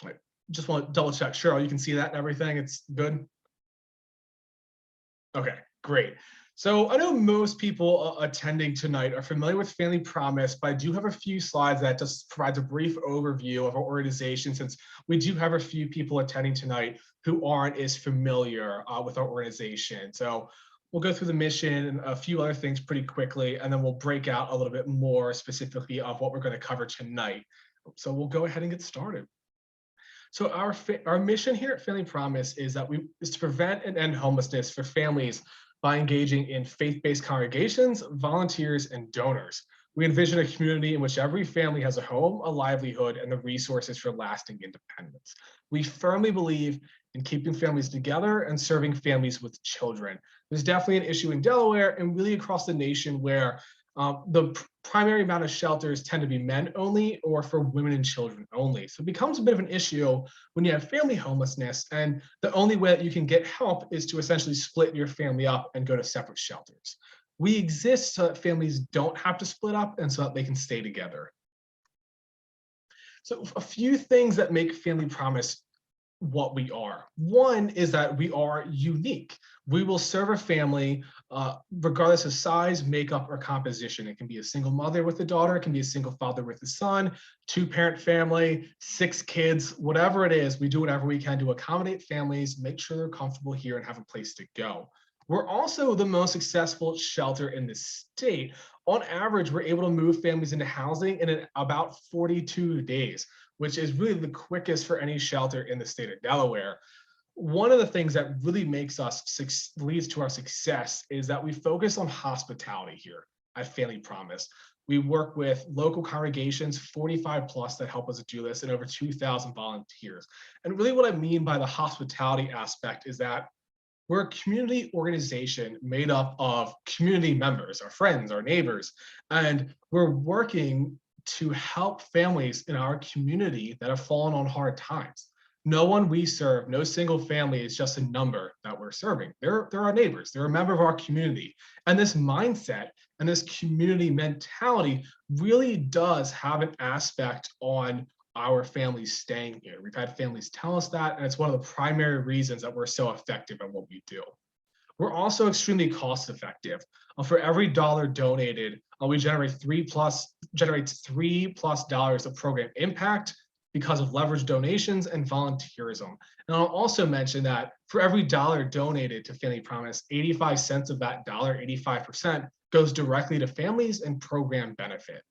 Right. Just want to double check. Cheryl, you can see that and everything. It's good. Okay, great. So I know most people attending tonight are familiar with Family Promise, but I do have a few slides that just provides a brief overview of our organization, since we do have a few people attending tonight who aren't as familiar with our organization. So we'll go through the mission and a few other things pretty quickly, and then we'll break out a little bit more specifically of what we're going to cover tonight. So we'll go ahead and get started. So our mission here at Family Promise is to prevent and end homelessness for families by engaging in faith-based congregations, volunteers, and donors. We envision a community in which every family has a home, a livelihood, and the resources for lasting independence. We firmly believe in keeping families together and serving families with children. There's definitely an issue in Delaware and really across the nation where the primary amount of shelters tend to be men only or for women and children only. So it becomes a bit of an issue when you have family homelessness, and the only way that you can get help is to essentially split your family up and go to separate shelters. We exist so that families don't have to split up and so that they can stay together. So a few things that make Family Promise what we are. One is that we are unique. We will serve a family regardless of size, makeup, or composition. It can be a single mother with a daughter, it can be a single father with a son, two-parent family, 6 kids, whatever it is, we do whatever we can to accommodate families, make sure they're comfortable here and have a place to go. We're also the most successful shelter in the state. On average, we're able to move families into housing in about 42 days, which is really the quickest for any shelter in the state of Delaware. One of the things that really leads to our success is that we focus on hospitality here at Family Promise. We work with local congregations, 45 plus, that help us do this, and over 2,000 volunteers. And really what I mean by the hospitality aspect is that we're a community organization made up of community members, our friends, our neighbors, and we're working to help families in our community that have fallen on hard times. No one we serve, no single family is just a number that we're serving. They're our neighbors, they're a member of our community. And this mindset and this community mentality really does have an aspect on our families staying here. We've had families tell us that, and it's one of the primary reasons that we're so effective at what we do. We're also extremely cost effective. For every dollar donated, we generates $3+ of program impact because of leveraged donations and volunteerism. And I'll also mention that for every dollar donated to Family Promise, 85 cents of that dollar, 85%, goes directly to families and program benefit.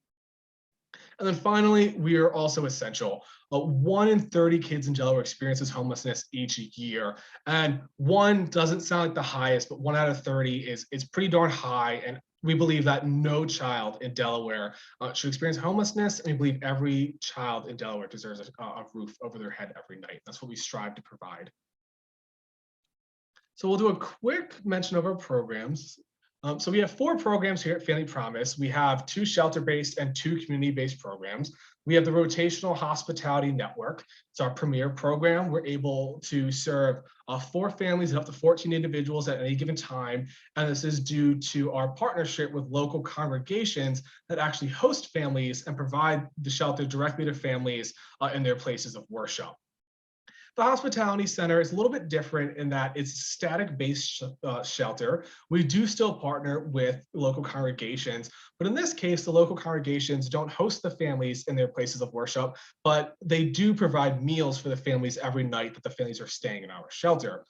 And then finally, we are also essential. 1 in 30 kids in Delaware experiences homelessness each year. And 1 doesn't sound like the highest, but 1 out of 30 is pretty darn high. And we believe that no child in Delaware should experience homelessness. And we believe every child in Delaware deserves a roof over their head every night. That's what we strive to provide. So we'll do a quick mention of our programs. So we have 4 programs here at Family Promise. We have 2 shelter-based and 2 community-based programs. We have the Rotational Hospitality Network. It's our premier program. We're able to serve 4 families and up to 14 individuals at any given time. And this is due to our partnership with local congregations that actually host families and provide the shelter directly to families in their places of worship. The Hospitality Center is a little bit different in that it's a static-based shelter. We do still partner with local congregations, but in this case, the local congregations don't host the families in their places of worship, but they do provide meals for the families every night that the families are staying in our shelter.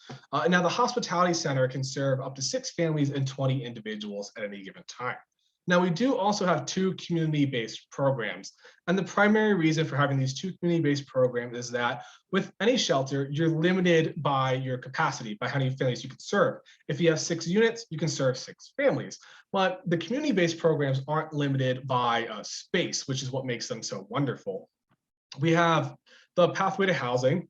Now, the Hospitality Center can serve up to 6 families and 20 individuals at any given time. Now, we do also have 2 community-based programs. And the primary reason for having these 2 community-based programs is that with any shelter, you're limited by your capacity, by how many families you can serve. If you have 6 units, you can serve 6 families. But the community-based programs aren't limited by space, which is what makes them so wonderful. We have the Pathway to Housing,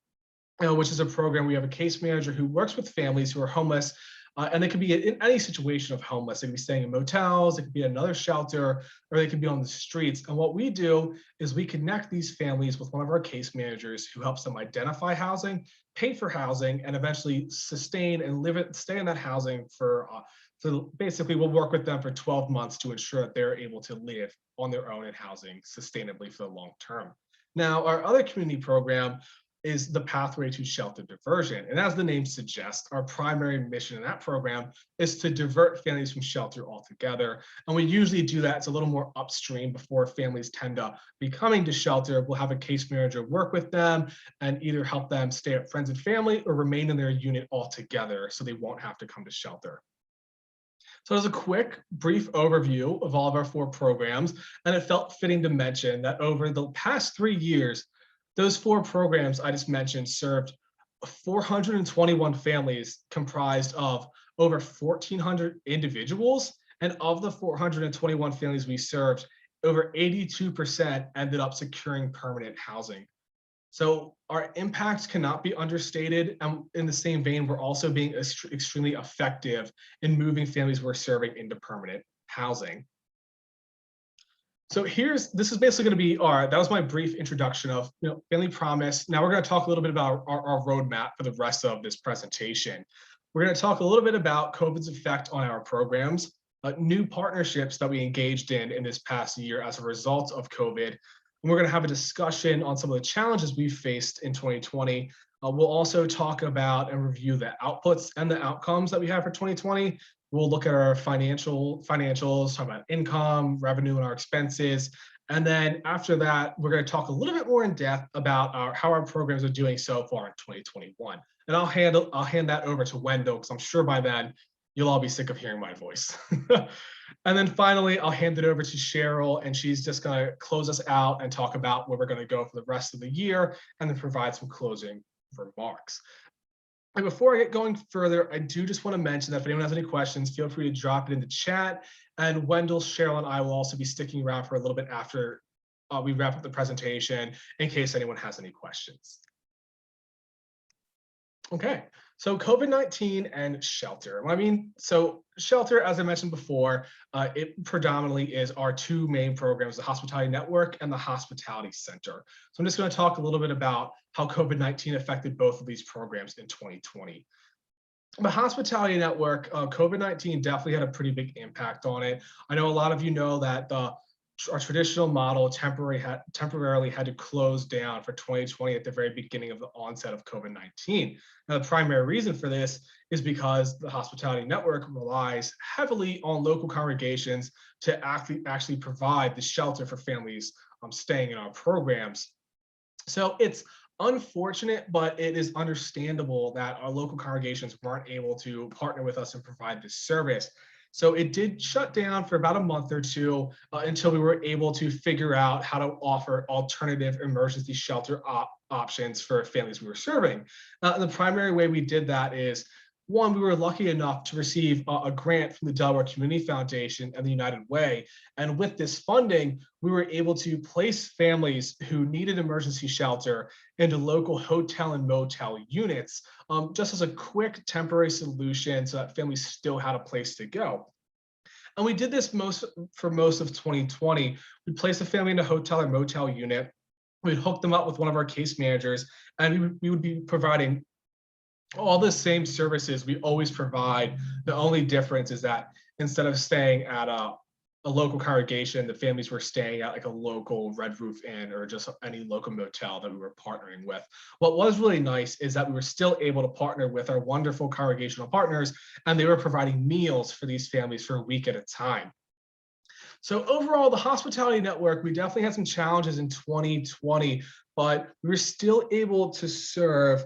which is a program. We have a case manager who works with families who are homeless. And they can be in any situation of homeless. They can be staying in motels, it could be another shelter, or they can be on the streets. And what we do is we connect these families with one of our case managers who helps them identify housing, pay for housing, and eventually sustain and stay in that housing for So basically, we'll work with them for 12 months to ensure that they're able to live on their own in housing sustainably for the long term. Now, our other community program is the Pathway to Shelter Diversion. And as the name suggests, our primary mission in that program is to divert families from shelter altogether. And we usually do that. It's a little more upstream before families tend to be coming to shelter. We'll have a case manager work with them and either help them stay at friends and family or remain in their unit altogether so they won't have to come to shelter. So as a quick, brief overview of all of our 4 programs, and it felt fitting to mention that over the past 3 years, those 4 programs I just mentioned served 421 families comprised of over 1,400 individuals. And of the 421 families we served, over 82% ended up securing permanent housing. So our impacts cannot be understated. And in the same vein, we're also being extremely effective in moving families we're serving into permanent housing. So this is basically going to be that was my brief introduction of Family Promise. Now we're going to talk a little bit about our roadmap for the rest of this presentation. We're going to talk a little bit about COVID's effect on our programs, new partnerships that we engaged in this past year as a result of COVID. And we're going to have a discussion on some of the challenges we faced in 2020. We'll also talk about and review the outputs and the outcomes that we have for 2020. We'll look at our financials, talk about income, revenue, and our expenses. And then after that, we're going to talk a little bit more in depth about how our programs are doing so far in 2021. And I'll hand that over to Wendell, because I'm sure by then you'll all be sick of hearing my voice. And then finally, I'll hand it over to Cheryl, and she's just going to close us out and talk about where we're going to go for the rest of the year, and then provide some closing remarks. And before I get going further, I do just want to mention that if anyone has any questions, feel free to drop it in the chat. And Wendell, Cheryl, and I will also be sticking around for a little bit after we wrap up the presentation in case anyone has any questions. Okay, so COVID-19 and shelter. So shelter, as I mentioned before, it predominantly is our 2 main programs, the Hospitality Network and the Hospitality Center. So I'm just going to talk a little bit about how COVID-19 affected both of these programs in 2020. The Hospitality Network, COVID-19 definitely had a pretty big impact on it. I know a lot of you know that our traditional model temporarily had to close down for 2020 at the very beginning of the onset of COVID-19. Now, the primary reason for this is because the Hospitality Network relies heavily on local congregations to actually provide the shelter for families staying in our programs. So it's unfortunate, but it is understandable that our local congregations weren't able to partner with us and provide this service. So it did shut down for about a month or 2 until we were able to figure out how to offer alternative emergency shelter options for families we were serving. The primary way we did that is, one, we were lucky enough to receive a grant from the Delaware Community Foundation and the United Way. And with this funding, we were able to place families who needed emergency shelter into local hotel and motel units, just as a quick temporary solution so that families still had a place to go. And we did this for most of 2020. We placed a family in a hotel or motel unit. We'd hook them up with one of our case managers, and we would be providing all the same services we always provide. The only difference is that instead of staying at a local congregation, the families were staying at like a local Red Roof Inn or just any local motel that we were partnering with. What was really nice is that we were still able to partner with our wonderful congregational partners, and they were providing meals for these families for a week at a time. So overall, the Hospitality Network, we definitely had some challenges in 2020, but we were still able to serve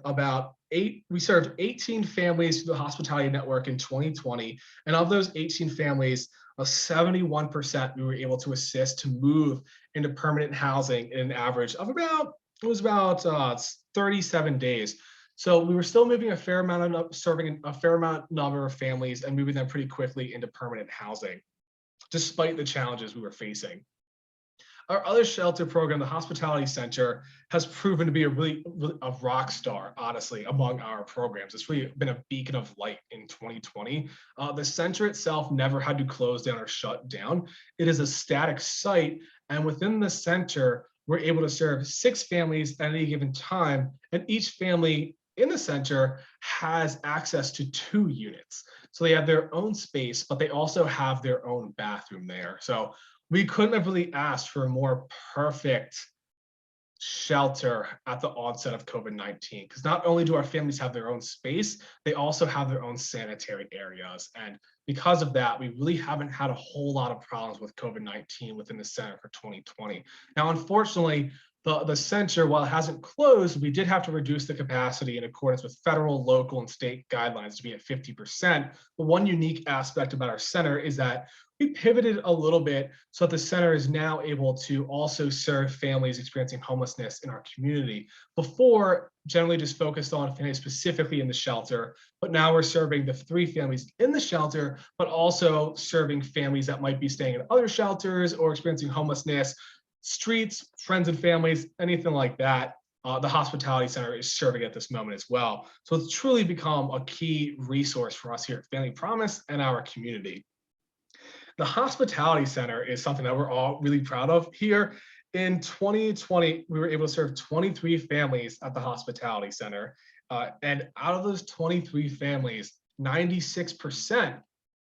we served 18 families through the Hospitality Network in 2020. And of those 18 families, 71% we were able to assist to move into permanent housing in an average of about 37 days. So we were still moving serving a fair amount number of families and moving them pretty quickly into permanent housing, despite the challenges we were facing. Our other shelter program, the Hospitality Center, has proven to be a rock star, honestly, among our programs. It's really been a beacon of light in 2020. The center itself never had to close down or shut down. It is a static site, and within the center, we're able to serve 6 families at any given time, and each family in the center has access to 2 units. So they have their own space, but they also have their own bathroom there. So we couldn't have really asked for a more perfect shelter at the onset of COVID-19, because not only do our families have their own space, they also have their own sanitary areas. And because of that, we really haven't had a whole lot of problems with COVID-19 within the center for 2020. Now, unfortunately, the center, while it hasn't closed, we did have to reduce the capacity in accordance with federal, local, and state guidelines to be at 50%. But one unique aspect about our center is that we pivoted a little bit so that the center is now able to also serve families experiencing homelessness in our community. Before, generally just focused on families specifically in the shelter, but now we're serving the 3 families in the shelter, but also serving families that might be staying in other shelters or experiencing homelessness, streets, friends and families, anything like that. The hospitality center is serving at this moment as well. So it's truly become a key resource for us here at Family Promise and our community. The hospitality center is something that we're all really proud of here. In 2020, we were able to serve 23 families at the hospitality center. And out of those 23 families, 96%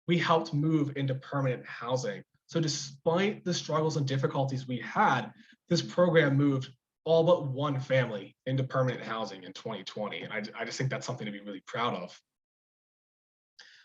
we helped move into permanent housing. So despite the struggles and difficulties we had, this program moved all but 1 family into permanent housing in 2020. And I just think that's something to be really proud of.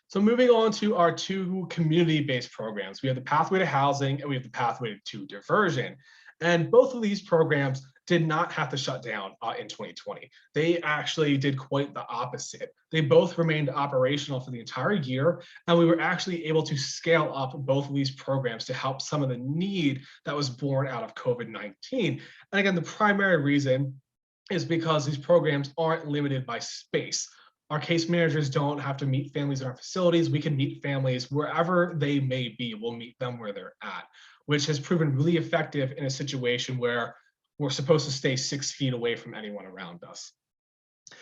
So moving on to our 2 community-based programs, we have the Pathway to Housing and we have the Pathway to Diversion. And both of these programs did not have to shut down in 2020. They actually did quite the opposite. They both remained operational for the entire year, and we were actually able to scale up both of these programs to help some of the need that was born out of COVID-19. And again, the primary reason is because these programs aren't limited by space. Our case managers don't have to meet families in our facilities. We can meet families wherever they may be. We'll meet them where they're at, which has proven really effective in a situation where we're supposed to stay 6 feet away from anyone around us.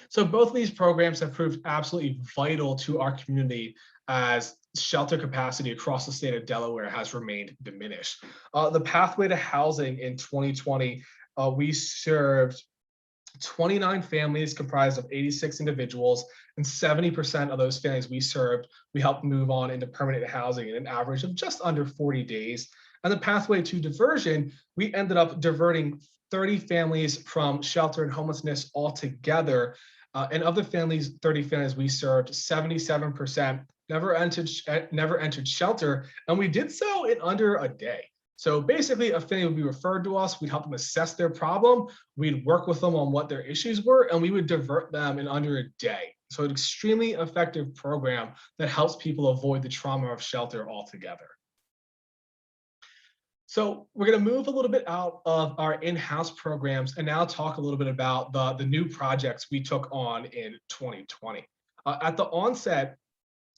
So both of these programs have proved absolutely vital to our community as shelter capacity across the state of Delaware has remained diminished. The Pathway to Housing in 2020, we served 29 families comprised of 86 individuals, and 70% of those families we served, we helped move on into permanent housing in an average of just under 40 days. And the Pathway to Diversion, we ended up diverting 30 families from shelter and homelessness altogether. And of the 30 families we served, 77% never entered shelter, and we did so in under a day. So basically, a family would be referred to us, we'd help them assess their problem, we'd work with them on what their issues were, and we would divert them in under a day. So an extremely effective program that helps people avoid the trauma of shelter altogether. So we're going to move a little bit out of our in-house programs and now talk a little bit about the new projects we took on in 2020. At the onset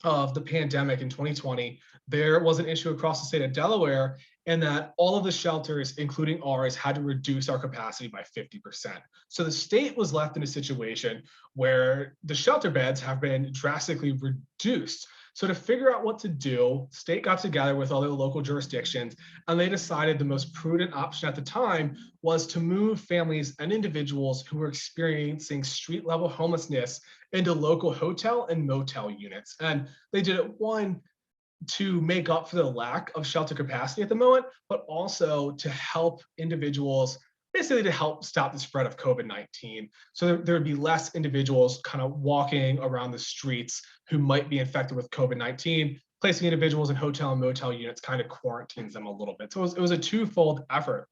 of the pandemic in 2020, there was an issue across the state of Delaware in that all of the shelters, including ours, had to reduce our capacity by 50%. So the state was left in a situation where the shelter beds have been drastically reduced. So to figure out what to do, state got together with other local jurisdictions, and they decided the most prudent option at the time was to move families and individuals who were experiencing street level homelessness into local hotel and motel units. And they did it, one, to make up for the lack of shelter capacity at the moment, but also to help individuals, basically to help stop the spread of COVID-19. So there would be less individuals kind of walking around the streets who might be infected with COVID-19. Placing individuals in hotel and motel units kind of quarantines them a little bit. So it was a twofold effort.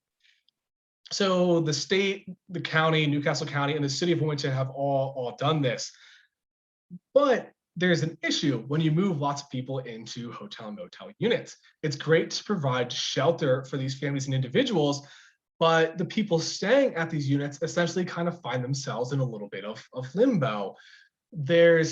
So the state, the county, Newcastle County, and the city of Wilmington have all done this. But there's an issue when you move lots of people into hotel and motel units. It's great to provide shelter for these families and individuals, but the people staying at these units essentially kind of find themselves in a little bit of limbo. They're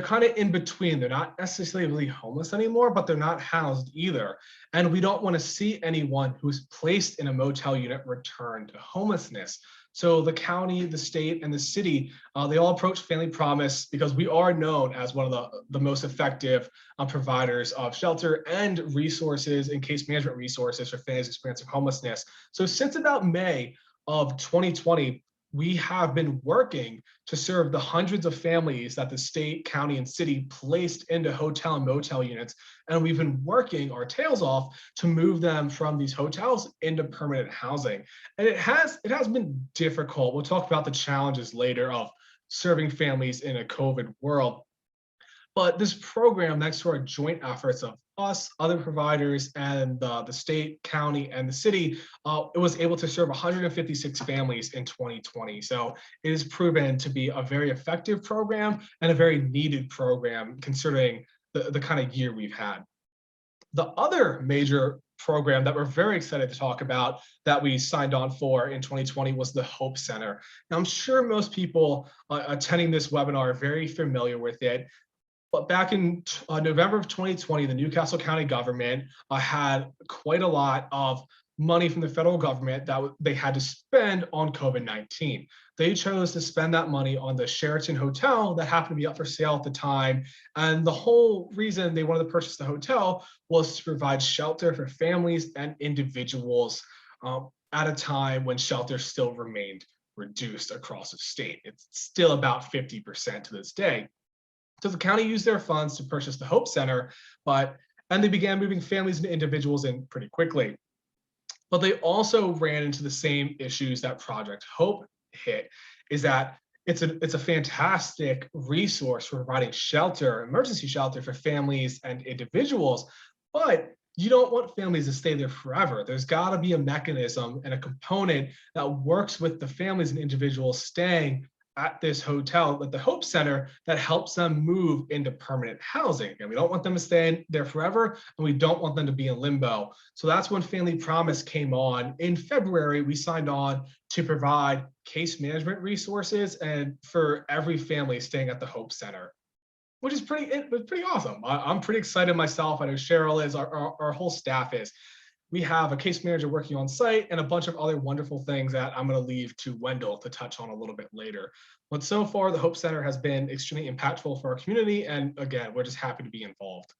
kind of in between. They're not necessarily really homeless anymore, but they're not housed either. And we don't want to see anyone who's placed in a motel unit return to homelessness. So the county, the state, and the city, they all approach Family Promise because we are known as one of the most effective providers of shelter and resources and case management resources for families experiencing homelessness. So since about May of 2020, we have been working to serve the hundreds of families that the state, county, and city placed into hotel and motel units. And we've been working our tails off to move them from these hotels into permanent housing. And it has been difficult. We'll talk about the challenges later of serving families in a COVID world. But this program, next to our joint efforts of us, other providers, and the state, county, and the city, it was able to serve 156 families in 2020. So it has proven to be a very effective program and a very needed program considering the kind of year we've had. The other major program that we're very excited to talk about that we signed on for in 2020 was the Hope Center. Now, I'm sure most people attending this webinar are very familiar with it. But back in November of 2020, the Newcastle County government had quite a lot of money from the federal government that they had to spend on COVID-19. They chose to spend that money on the Sheraton Hotel that happened to be up for sale at the time. And the whole reason they wanted to purchase the hotel was to provide shelter for families and individuals at a time when shelter still remained reduced across the state. It's still about 50% to this day. So the county used their funds to purchase the Hope Center, and they began moving families and individuals in pretty quickly. But they also ran into the same issues that Project Hope hit, is that it's a fantastic resource for providing shelter, emergency shelter for families and individuals, but you don't want families to stay there forever. There's got to be a mechanism and a component that works with the families and individuals staying at this hotel, at the Hope Center, that helps them move into permanent housing. And we don't want them to stay in there forever, and we don't want them to be in limbo. So that's when Family Promise came on. In February, we signed on to provide case management resources and for every family staying at the Hope Center, which is pretty awesome. I'm pretty excited myself. I know Cheryl is, our whole staff is. We have a case manager working on site and a bunch of other wonderful things that I'm going to leave to Wendell to touch on a little bit later. But so far, the Hope Center has been extremely impactful for our community. And again, we're just happy to be involved.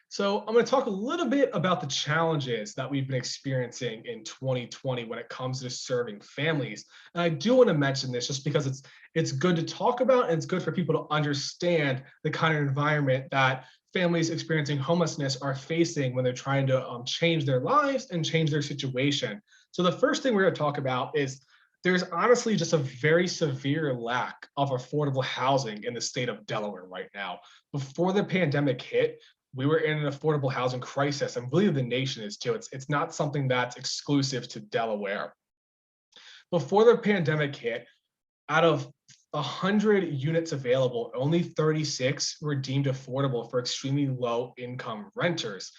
So I'm going to talk a little bit about the challenges that we've been experiencing in 2020 when it comes to serving families. And I do want to mention this just because it's good to talk about, and it's good for people to understand the kind of environment that families experiencing homelessness are facing when they're trying to change their lives and change their situation. So the first thing we're going to talk about is there's honestly just a very severe lack of affordable housing in the state of Delaware right now. Before the pandemic hit, we were in an affordable housing crisis, and really the nation is too. It's not something that's exclusive to Delaware. Before the pandemic hit, out of 100 units available, only 36 were deemed affordable for extremely low income renters.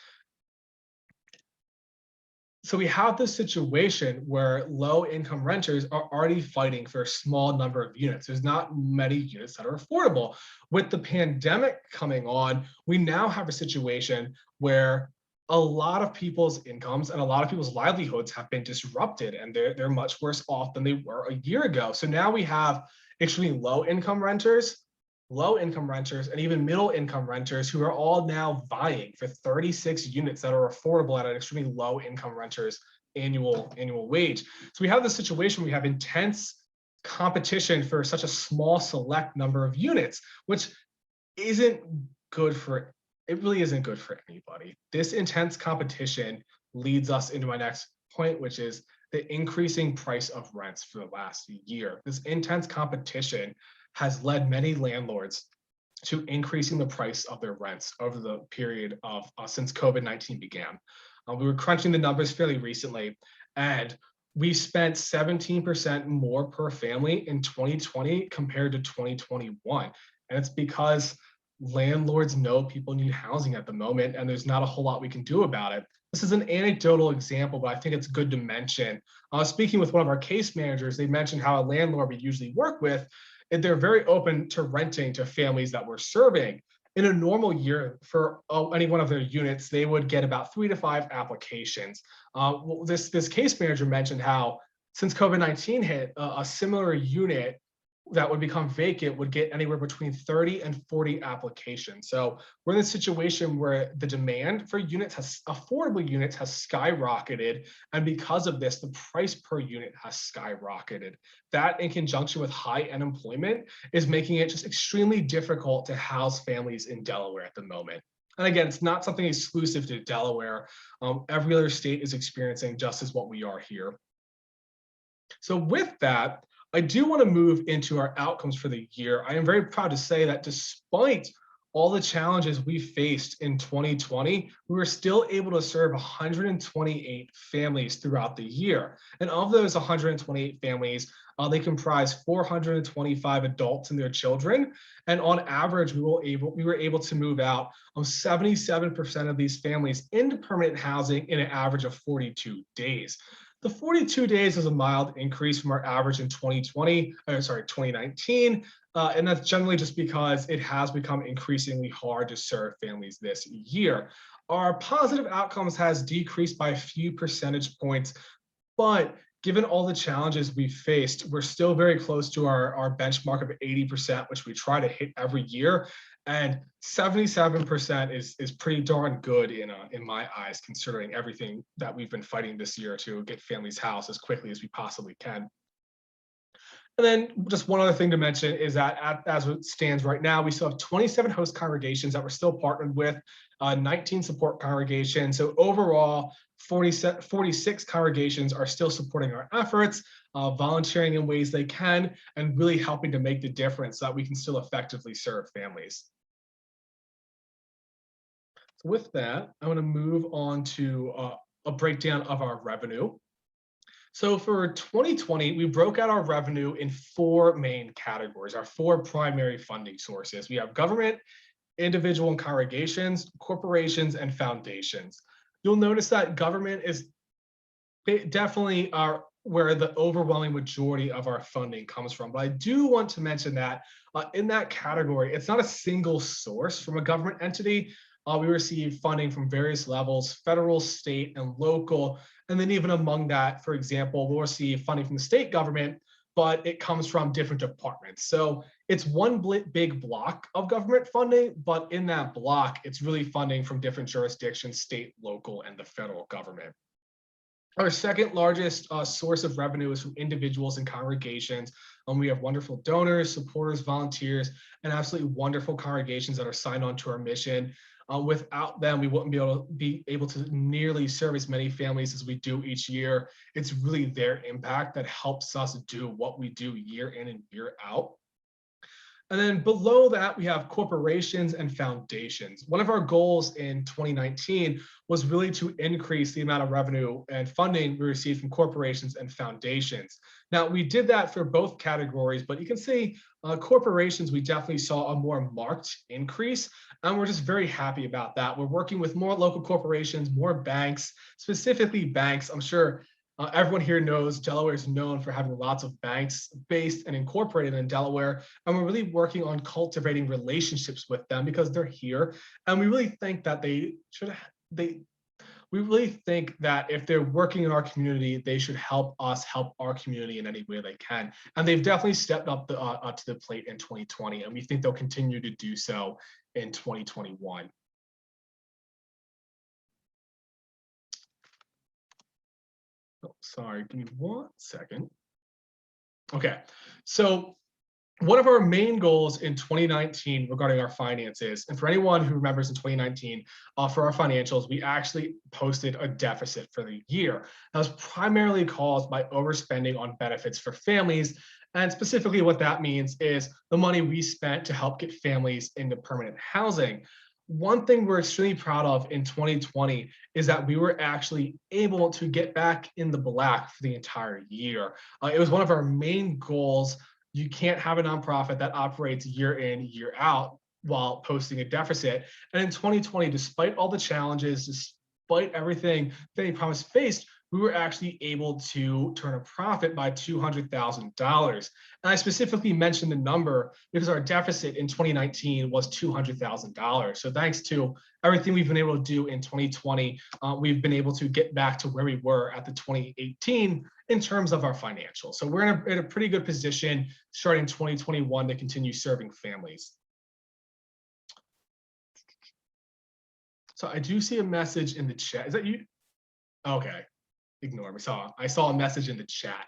So we have this situation where low income renters are already fighting for a small number of units. There's not many units that are affordable. With the pandemic coming on, we now have a situation where a lot of people's incomes and a lot of people's livelihoods have been disrupted, and they're much worse off than they were a year ago. So now we have extremely low income renters, and even middle income renters who are all now vying for 36 units that are affordable at an extremely low income renter's annual wage. So we have this situation, we have intense competition for such a small select number of units, which isn't good for, it really isn't good for anybody. This intense competition leads us into my next point, which is the increasing price of rents for the last year. This intense competition has led many landlords to increasing the price of their rents over the period of since COVID-19 began. We were crunching the numbers fairly recently, and we spent 17% more per family in 2020 compared to 2021. And it's because landlords know people need housing at the moment, and there's not a whole lot we can do about it. This is an anecdotal example, but I think it's good to mention. Speaking with one of our case managers, they mentioned how a landlord we usually work with, and they're very open to renting to families that we're serving. In a normal year, for any one of their units, they would get about 3 to 5 applications. This case manager mentioned how since COVID-19 hit, a similar unit that would become vacant would get anywhere between 30 and 40 applications. So we're in a situation where the demand for affordable units has skyrocketed. And because of this, the price per unit has skyrocketed. That, in conjunction with high unemployment, is making it just extremely difficult to house families in Delaware at the moment. And again, it's not something exclusive to Delaware. Every other state is experiencing just as what we are here. So with that, I do want to move into our outcomes for the year. I am very proud to say that despite all the challenges we faced in 2020, we were still able to serve 128 families throughout the year. And of those 128 families, they comprise 425 adults and their children. And on average, we were able to move out 77% of these families into permanent housing in an average of 42 days. The 42 days is a mild increase from our average in 2019. And that's generally just because it has become increasingly hard to serve families this year. Our positive outcomes has decreased by a few percentage points, but given all the challenges we faced, we're still very close to our benchmark of 80%, which we try to hit every year. And 77% is pretty darn good in my eyes, considering everything that we've been fighting this year to get families housed as quickly as we possibly can. And then just one other thing to mention is that as it stands right now, we still have 27 host congregations that we're still partnered with, 19 support congregations. So overall, 46 congregations are still supporting our efforts, volunteering in ways they can, and really helping to make the difference so that we can still effectively serve families. So with that, I want to move on to a breakdown of our revenue. So for 2020, we broke out our revenue in four main categories, our four primary funding sources. We have government, individual and congregations, corporations, and foundations. You'll notice that government is definitely where the overwhelming majority of our funding comes from. But I do want to mention that in that category, it's not a single source from a government entity. We receive funding from various levels, federal, state, and local. And then even among that, for example, we'll receive funding from the state government, but it comes from different departments. So it's one big block of government funding, but in that block, it's really funding from different jurisdictions, state, local, and the federal government. Our second largest source of revenue is from individuals and congregations. We have wonderful donors, supporters, volunteers, and absolutely wonderful congregations that are signed on to our mission. Without them, we wouldn't be able to nearly serve as many families as we do each year. It's really their impact that helps us do what we do year in and year out. And then below that, we have corporations and foundations. One of our goals in 2019 was really to increase the amount of revenue and funding we received from corporations and foundations. Now, we did that for both categories, but you can see corporations, we definitely saw a more marked increase, and we're just very happy about that. We're working with more local corporations, more banks, specifically banks. I'm sure everyone here knows Delaware is known for having lots of banks based and incorporated in Delaware, and we're really working on cultivating relationships with them because they're here, and we really think that we really think that if they're working in our community, they should help us help our community in any way they can. And they've definitely stepped up to the plate in 2020, and we think they'll continue to do so in 2021. Oh, sorry, give me 1 second. Okay, so one of our main goals in 2019 regarding our finances, and for anyone who remembers in 2019, for our financials, we actually posted a deficit for the year. That was primarily caused by overspending on benefits for families. And specifically what that means is the money we spent to help get families into permanent housing. One thing we're extremely proud of in 2020 is that we were actually able to get back in the black for the entire year. It was one of our main goals. You can't have a nonprofit that operates year in, year out while posting a deficit. And in 2020, despite all the challenges, despite everything Fannie Promise faced, we were actually able to turn a profit by $200,000. And I specifically mentioned the number because our deficit in 2019 was $200,000. So thanks to everything we've been able to do in 2020, we've been able to get back to where we were at the 2018 in terms of our financials. So we're in a pretty good position starting 2021 to continue serving families. So I do see a message in the chat. Is that you? Okay, ignore me. I saw a message in the chat.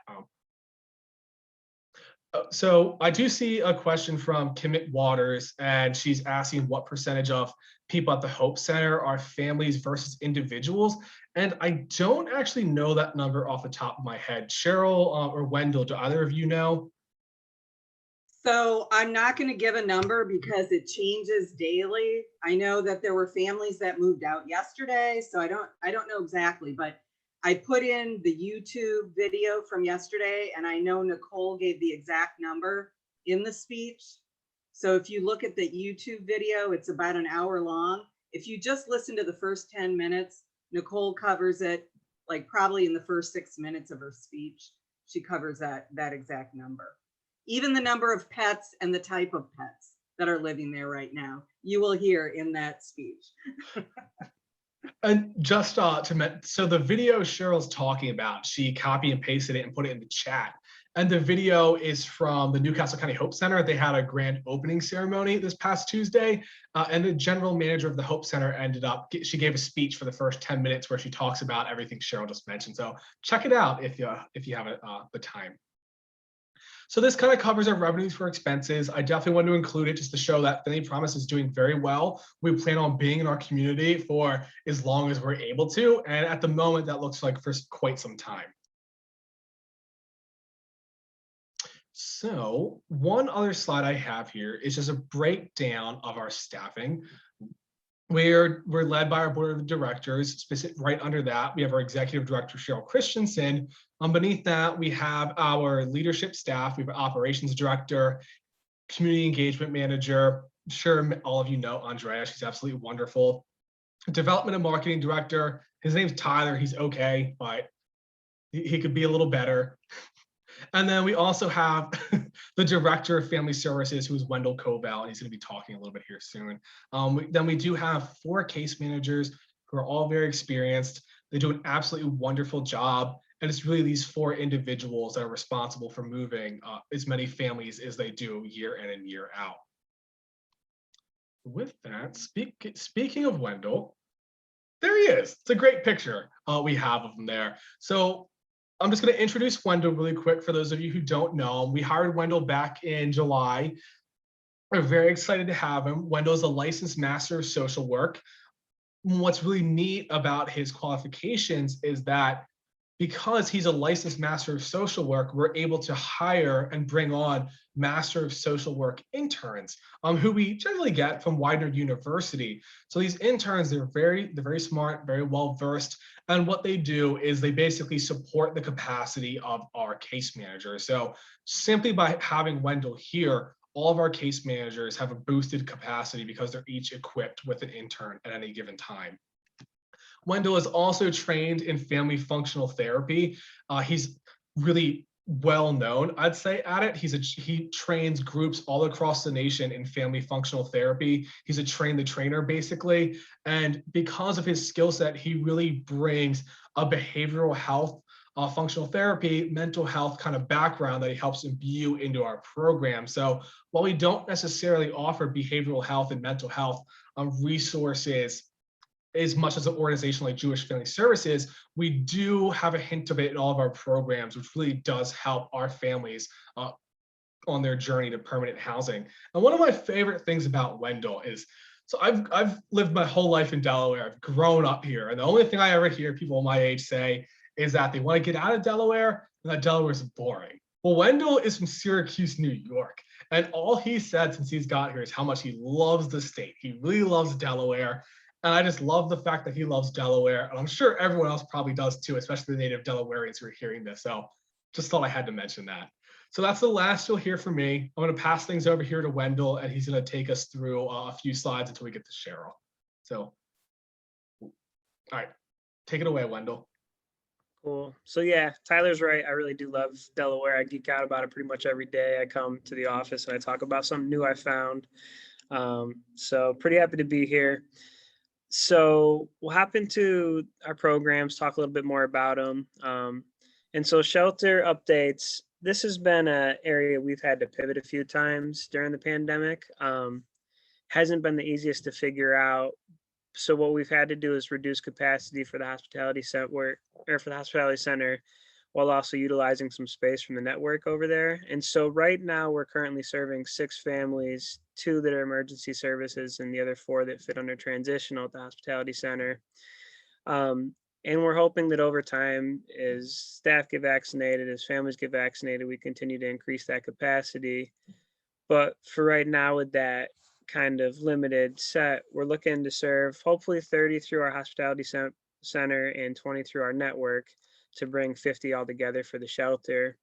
So I do see a question from Kimmit Waters, and she's asking what percentage of people at the Hope Center are families versus individuals. And I don't actually know that number off the top of my head. Cheryl or Wendell, do either of you know? So I'm not going to give a number because it changes daily. I know that there were families that moved out yesterday, so I don't know exactly, but I put in the YouTube video from yesterday, and I know Nicole gave the exact number in the speech. So if you look at the YouTube video, it's about an hour long. If you just listen to the first 10 minutes, Nicole covers it like probably in the first 6 minutes of her speech. She covers that exact number. Even the number of pets and the type of pets that are living there right now, you will hear in that speech. And just so the video Cheryl's talking about, she copy and pasted it and put it in the chat. And the video is from the Newcastle County Hope Center. They had a grand opening ceremony this past Tuesday, and the general manager of the Hope Center she gave a speech for the first 10 minutes where she talks about everything Cheryl just mentioned. So check it out if you have the time. So this kind of covers our revenues for expenses. I definitely want to include it just to show that Family Promise is doing very well. We plan on being in our community for as long as we're able to. And at the moment, that looks like for quite some time. So one other slide I have here is just a breakdown of our staffing. We're led by our board of directors. Right under that, we have our executive director, Cheryl Christensen. Beneath that, we have our leadership staff. We have an operations director, community engagement manager. I'm sure all of you know Andrea. She's absolutely wonderful. Development and marketing director. His name's Tyler. He's okay, but he could be a little better. And then we also have the director of family services, who's Wendell Covell, and he's going to be talking a little bit here soon. Then we do have 4 case managers who are all very experienced. They do an absolutely wonderful job. And it's really these 4 individuals that are responsible for moving as many families as they do year in and year out. With that, speaking of Wendell, there he is. It's a great picture we have of him there. So I'm just going to introduce Wendell really quick for those of you who don't know him. We hired Wendell back in July. We're very excited to have him. Wendell is a licensed master of social work. What's really neat about his qualifications is that because he's a licensed master of social work, we're able to hire and bring on master of social work interns, who we generally get from Widener University. So these interns, they're very smart, very well versed, and what they do is they basically support the capacity of our case manager. So simply by having Wendell here, all of our case managers have a boosted capacity because they're each equipped with an intern at any given time. Wendell is also trained in family functional therapy. He's really well known, I'd say, at it. He trains groups all across the nation in family functional therapy. He's a train the trainer, basically. And because of his skill set, he really brings a behavioral health, functional therapy, mental health kind of background that he helps imbue into our program. So while we don't necessarily offer behavioral health and mental health resources as much as an organization like Jewish Family Services, we do have a hint of it in all of our programs, which really does help our families on their journey to permanent housing. And one of my favorite things about Wendell is, so I've lived my whole life in Delaware. I've grown up here, and the only thing I ever hear people my age say is that they want to get out of Delaware and that Delaware is boring. Well, Wendell is from Syracuse, New York, and all he said since he's got here is how much he loves the state. He really loves Delaware. And I just love the fact that he loves Delaware. And I'm sure everyone else probably does too, especially the native Delawareans who are hearing this. So just thought I had to mention that. So that's the last you'll hear from me. I'm going to pass things over here to Wendell, and he's going to take us through a few slides until we get to Cheryl. So, all right, take it away, Wendell. Cool. So yeah, Tyler's right. I really do love Delaware. I geek out about it pretty much every day. I come to the office and I talk about something new I found. So pretty happy to be here. So we'll hop into our programs, talk a little bit more about them. And so shelter updates, this has been an area we've had to pivot a few times during the pandemic. Hasn't been the easiest to figure out. So what we've had to do is reduce capacity for the hospitality center, or for the hospitality center, while also utilizing some space from the network over there. And so right now we're currently serving 6 families, 2 that are emergency services and the other 4 that fit under transitional at the hospitality center. Um, and we're hoping that over time, as staff get vaccinated, as families get vaccinated, we continue to increase that capacity. But for right now, with that kind of limited set, we're looking to serve hopefully 30 through our hospitality center and 20 through our network to bring 50 altogether for the shelter.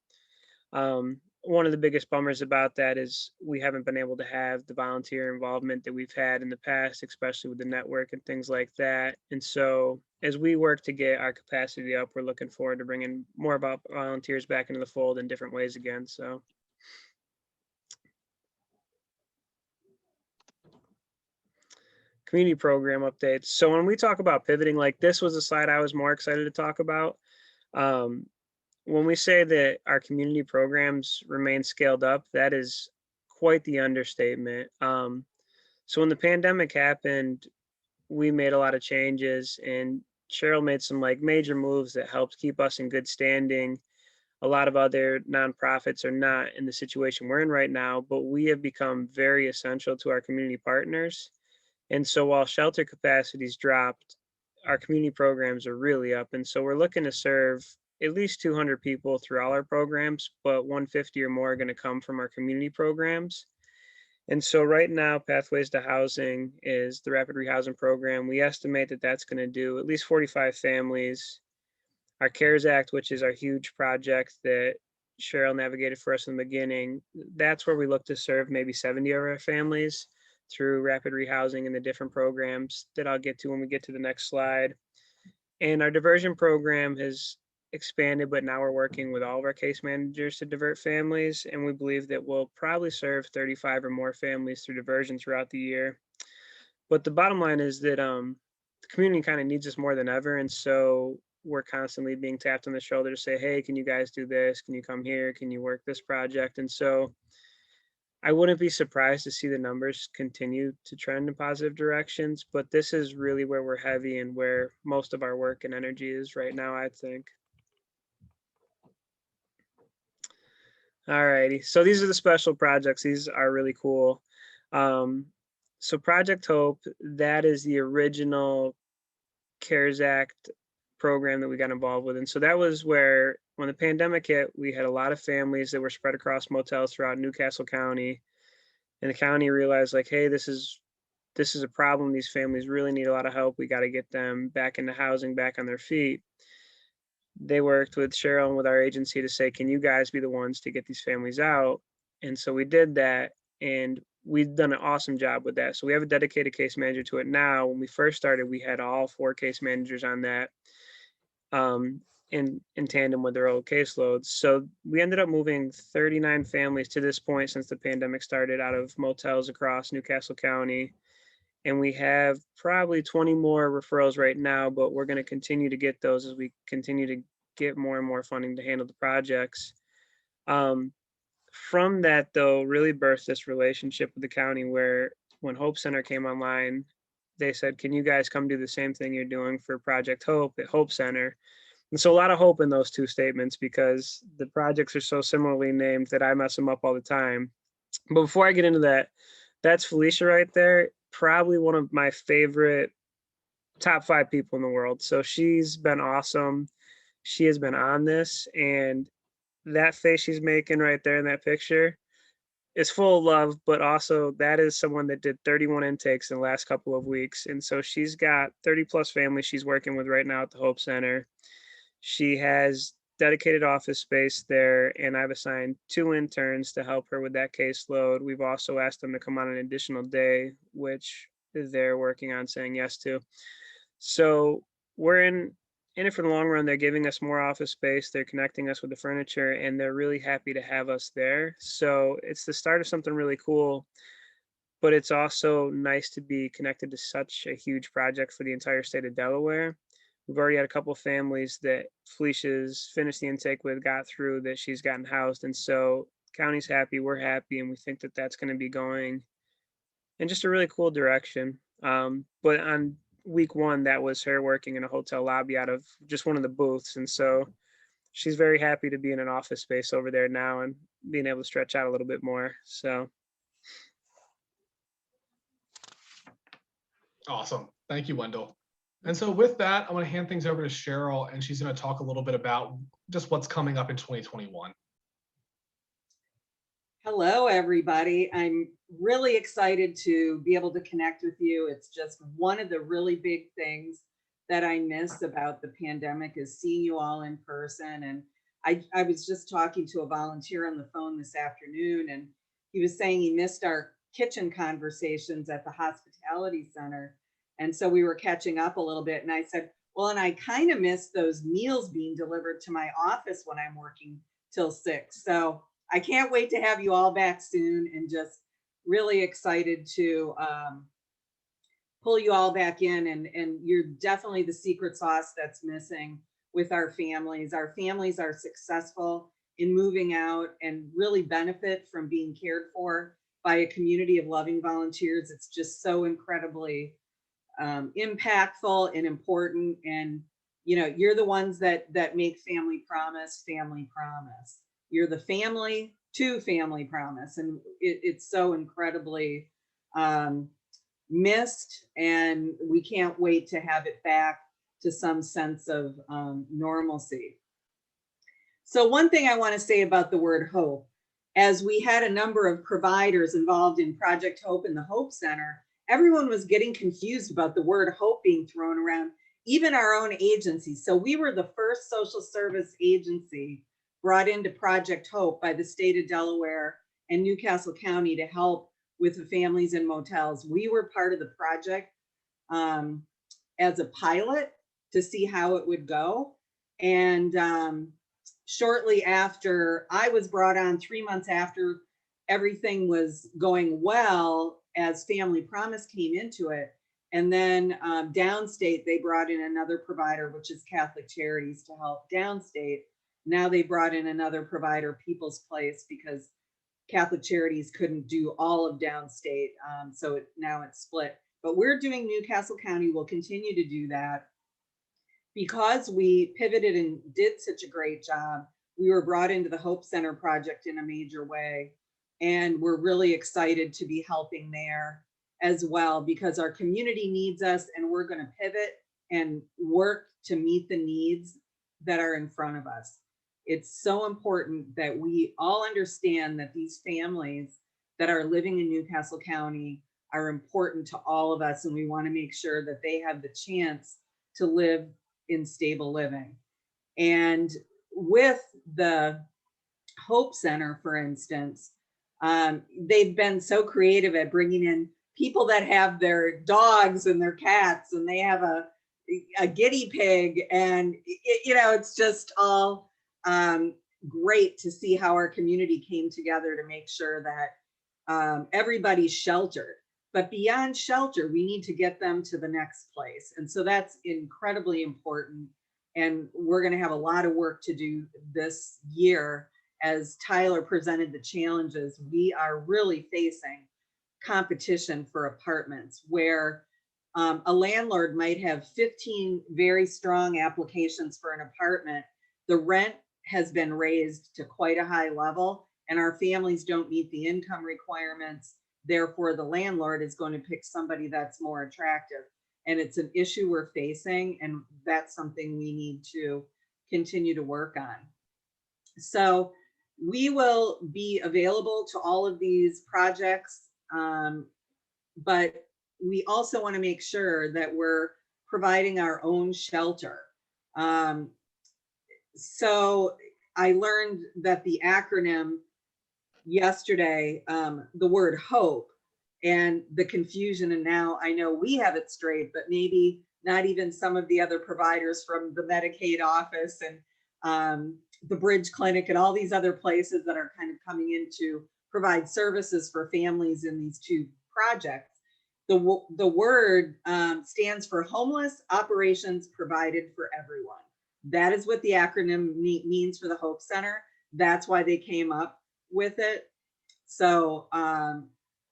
One of the biggest bummers about that is we haven't been able to have the volunteer involvement that we've had in the past, especially with the network and things like that. And so as we work to get our capacity up, we're looking forward to bringing more about volunteers back into the fold in different ways again. So. Community program updates. So when we talk about pivoting, like this was a slide I was more excited to talk about. When we say that our community programs remain scaled up, that is quite the understatement. So when the pandemic happened, we made a lot of changes, and Cheryl made some like major moves that helped keep us in good standing. A lot of other nonprofits are not in the situation we're in right now, but we have become very essential to our community partners. And so while shelter capacities dropped, our community programs are really up. And so we're looking to serve at least 200 people through all our programs, but 150 or more are going to come from our community programs. And so right now, Pathways to Housing is the rapid rehousing program. We estimate that that's going to do at least 45 families. Our CARES Act, which is our huge project that Cheryl navigated for us in the beginning, that's where we look to serve maybe 70 of our families through rapid rehousing and the different programs that I'll get to when we get to the next slide. And our diversion program has expanded, but now we're working with all of our case managers to divert families. And we believe that we'll probably serve 35 or more families through diversion throughout the year. But the bottom line is that the community kind of needs us more than ever. And so we're constantly being tapped on the shoulder to say, hey, can you guys do this? Can you come here? Can you work this project? And so I wouldn't be surprised to see the numbers continue to trend in positive directions, but this is really where we're heavy and where most of our work and energy is right now, I think. All righty, so these are the special projects. These are really cool. So Project Hope, that is the original CARES Act program that we got involved with. And so that was where, when the pandemic hit, we had a lot of families that were spread across motels throughout Newcastle County. And the county realized, like, hey, this is a problem. These families really need a lot of help. We got to get them back into housing, back on their feet. They worked with Cheryl and with our agency to say, can you guys be the ones to get these families out? And so we did that, and we've done an awesome job with that. So we have a dedicated case manager to it now. When we first started, we had all 4 case managers on that in tandem with their old caseloads. So we ended up moving 39 families to this point since the pandemic started out of motels across Newcastle County. And we have probably 20 more referrals right now, but we're going to continue to get those as we continue to get more and more funding to handle the projects. From that, though, really birthed this relationship with the county where when Hope Center came online, they said, can you guys come do the same thing you're doing for Project Hope at Hope Center? And so a lot of hope in those 2 statements because the projects are so similarly named that I mess them up all the time. But before I get into that, that's Felicia right there. Probably one of my favorite top 5 people in the world. So she's been awesome. She has been on this, and that face she's making right there in that picture is full of love, but also that is someone that did 31 intakes in the last couple of weeks. And so she's got 30 plus families she's working with right now at the Hope Center. She has dedicated office space there, and I've assigned 2 interns to help her with that caseload. We've also asked them to come on an additional day, which they're working on saying yes to. So we're in it for the long run. They're giving us more office space. They're connecting us with the furniture, and they're really happy to have us there. So it's the start of something really cool, but it's also nice to be connected to such a huge project for the entire state of Delaware. We've already had a couple families that Felicia's finished the intake with, got through, that she's gotten housed. And so county's happy, we're happy, and we think that that's going to be going in just a really cool direction. But on week one, that was her working in a hotel lobby out of just one of the booths. And so she's very happy to be in an office space over there now and being able to stretch out a little bit more. So Awesome. Thank you, Wendell. And so with that, I'm going to hand things over to Cheryl, and she's going to talk a little bit about just what's coming up in 2021. Hello, everybody. I'm really excited to be able to connect with you. It's just one of the really big things that I miss about the pandemic is seeing you all in person. And I was just talking to a volunteer on the phone this afternoon, and he was saying he missed our kitchen conversations at the hospitality center. And so we were catching up a little bit. And I said, well, and I kind of miss those meals being delivered to my office when I'm working till 6. So I can't wait to have you all back soon, and just really excited to pull you all back in. And you're definitely the secret sauce that's missing with our families. Our families are successful in moving out and really benefit from being cared for by a community of loving volunteers. It's just so incredibly impactful and important. And you know, you're the ones that make Family Promise Family Promise. You're the family to Family Promise, and it's so incredibly missed, and we can't wait to have it back to some sense of normalcy. So one thing I want to say about the word hope, as we had a number of providers involved in Project Hope in the Hope Center, everyone was getting confused about the word hope being thrown around, even our own agency. So we were the first social service agency brought into Project Hope by the state of Delaware and Newcastle County to help with the families in motels. We were part of the project as a pilot to see how it would go. And shortly after I was brought on, 3 months after everything was going well, as Family Promise came into it. And then downstate, they brought in another provider, which is Catholic Charities, to help downstate. Now they brought in another provider, People's Place, because Catholic Charities couldn't do all of downstate. So now it's split. But we're doing Newcastle County. We'll continue to do that. Because we pivoted and did such a great job, we were brought into the Hope Center project in a major way. And we're really excited to be helping there as well, because our community needs us, and we're going to pivot and work to meet the needs that are in front of us. It's so important that we all understand that these families that are living in Newcastle County are important to all of us, and we want to make sure that they have the chance to live in stable living. And with the Hope Center, for instance, they've been so creative at bringing in people that have their dogs and their cats, and they have a guinea pig, and it's just all great to see how our community came together to make sure that everybody's sheltered. But beyond shelter, we need to get them to the next place. And so that's incredibly important. And we're going to have a lot of work to do this year. As Tyler presented the challenges, we are really facing competition for apartments, where a landlord might have 15 very strong applications for an apartment. The rent has been raised to quite a high level, and our families don't meet the income requirements. Therefore, the landlord is going to pick somebody that's more attractive. And it's an issue we're facing, and that's something we need to continue to work on. So we will be available to all of these projects, but we also want to make sure that we're providing our own shelter. So I learned that the acronym yesterday, the word hope, and the confusion, and now I know we have it straight, but maybe not even some of the other providers from the Medicaid office and the Bridge Clinic and all these other places that are kind of coming in to provide services for families in these two projects. The word stands for Homeless Operations Provided for Everyone. That is what the acronym means for the Hope Center. That's why they came up with it. So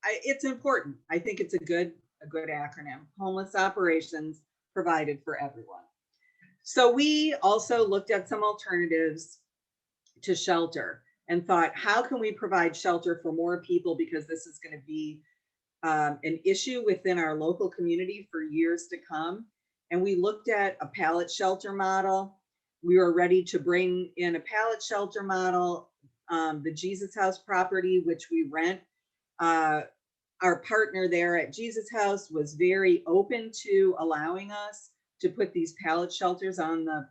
it's important. I think it's a good acronym. Homeless Operations Provided for Everyone. So we also looked at some alternatives to shelter and thought, how can we provide shelter for more people, because this is going to be an issue within our local community for years to come. And we looked at a pallet shelter model. We were ready to bring in a pallet shelter model. The Jesus House property, which we rent, our partner there at Jesus House was very open to allowing us to put these pallet shelters on the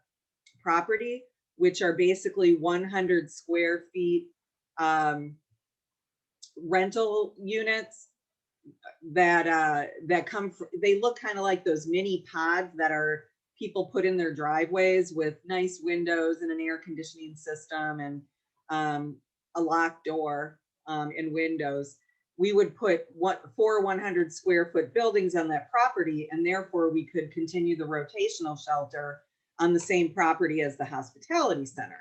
property, which are basically 100 square feet rental units that come from, they look kind of like those mini pods that are people put in their driveways with nice windows and an air conditioning system and a locked door and windows. We would put 4 100 square foot buildings on that property, and therefore we could continue the rotational shelter on the same property as the hospitality center.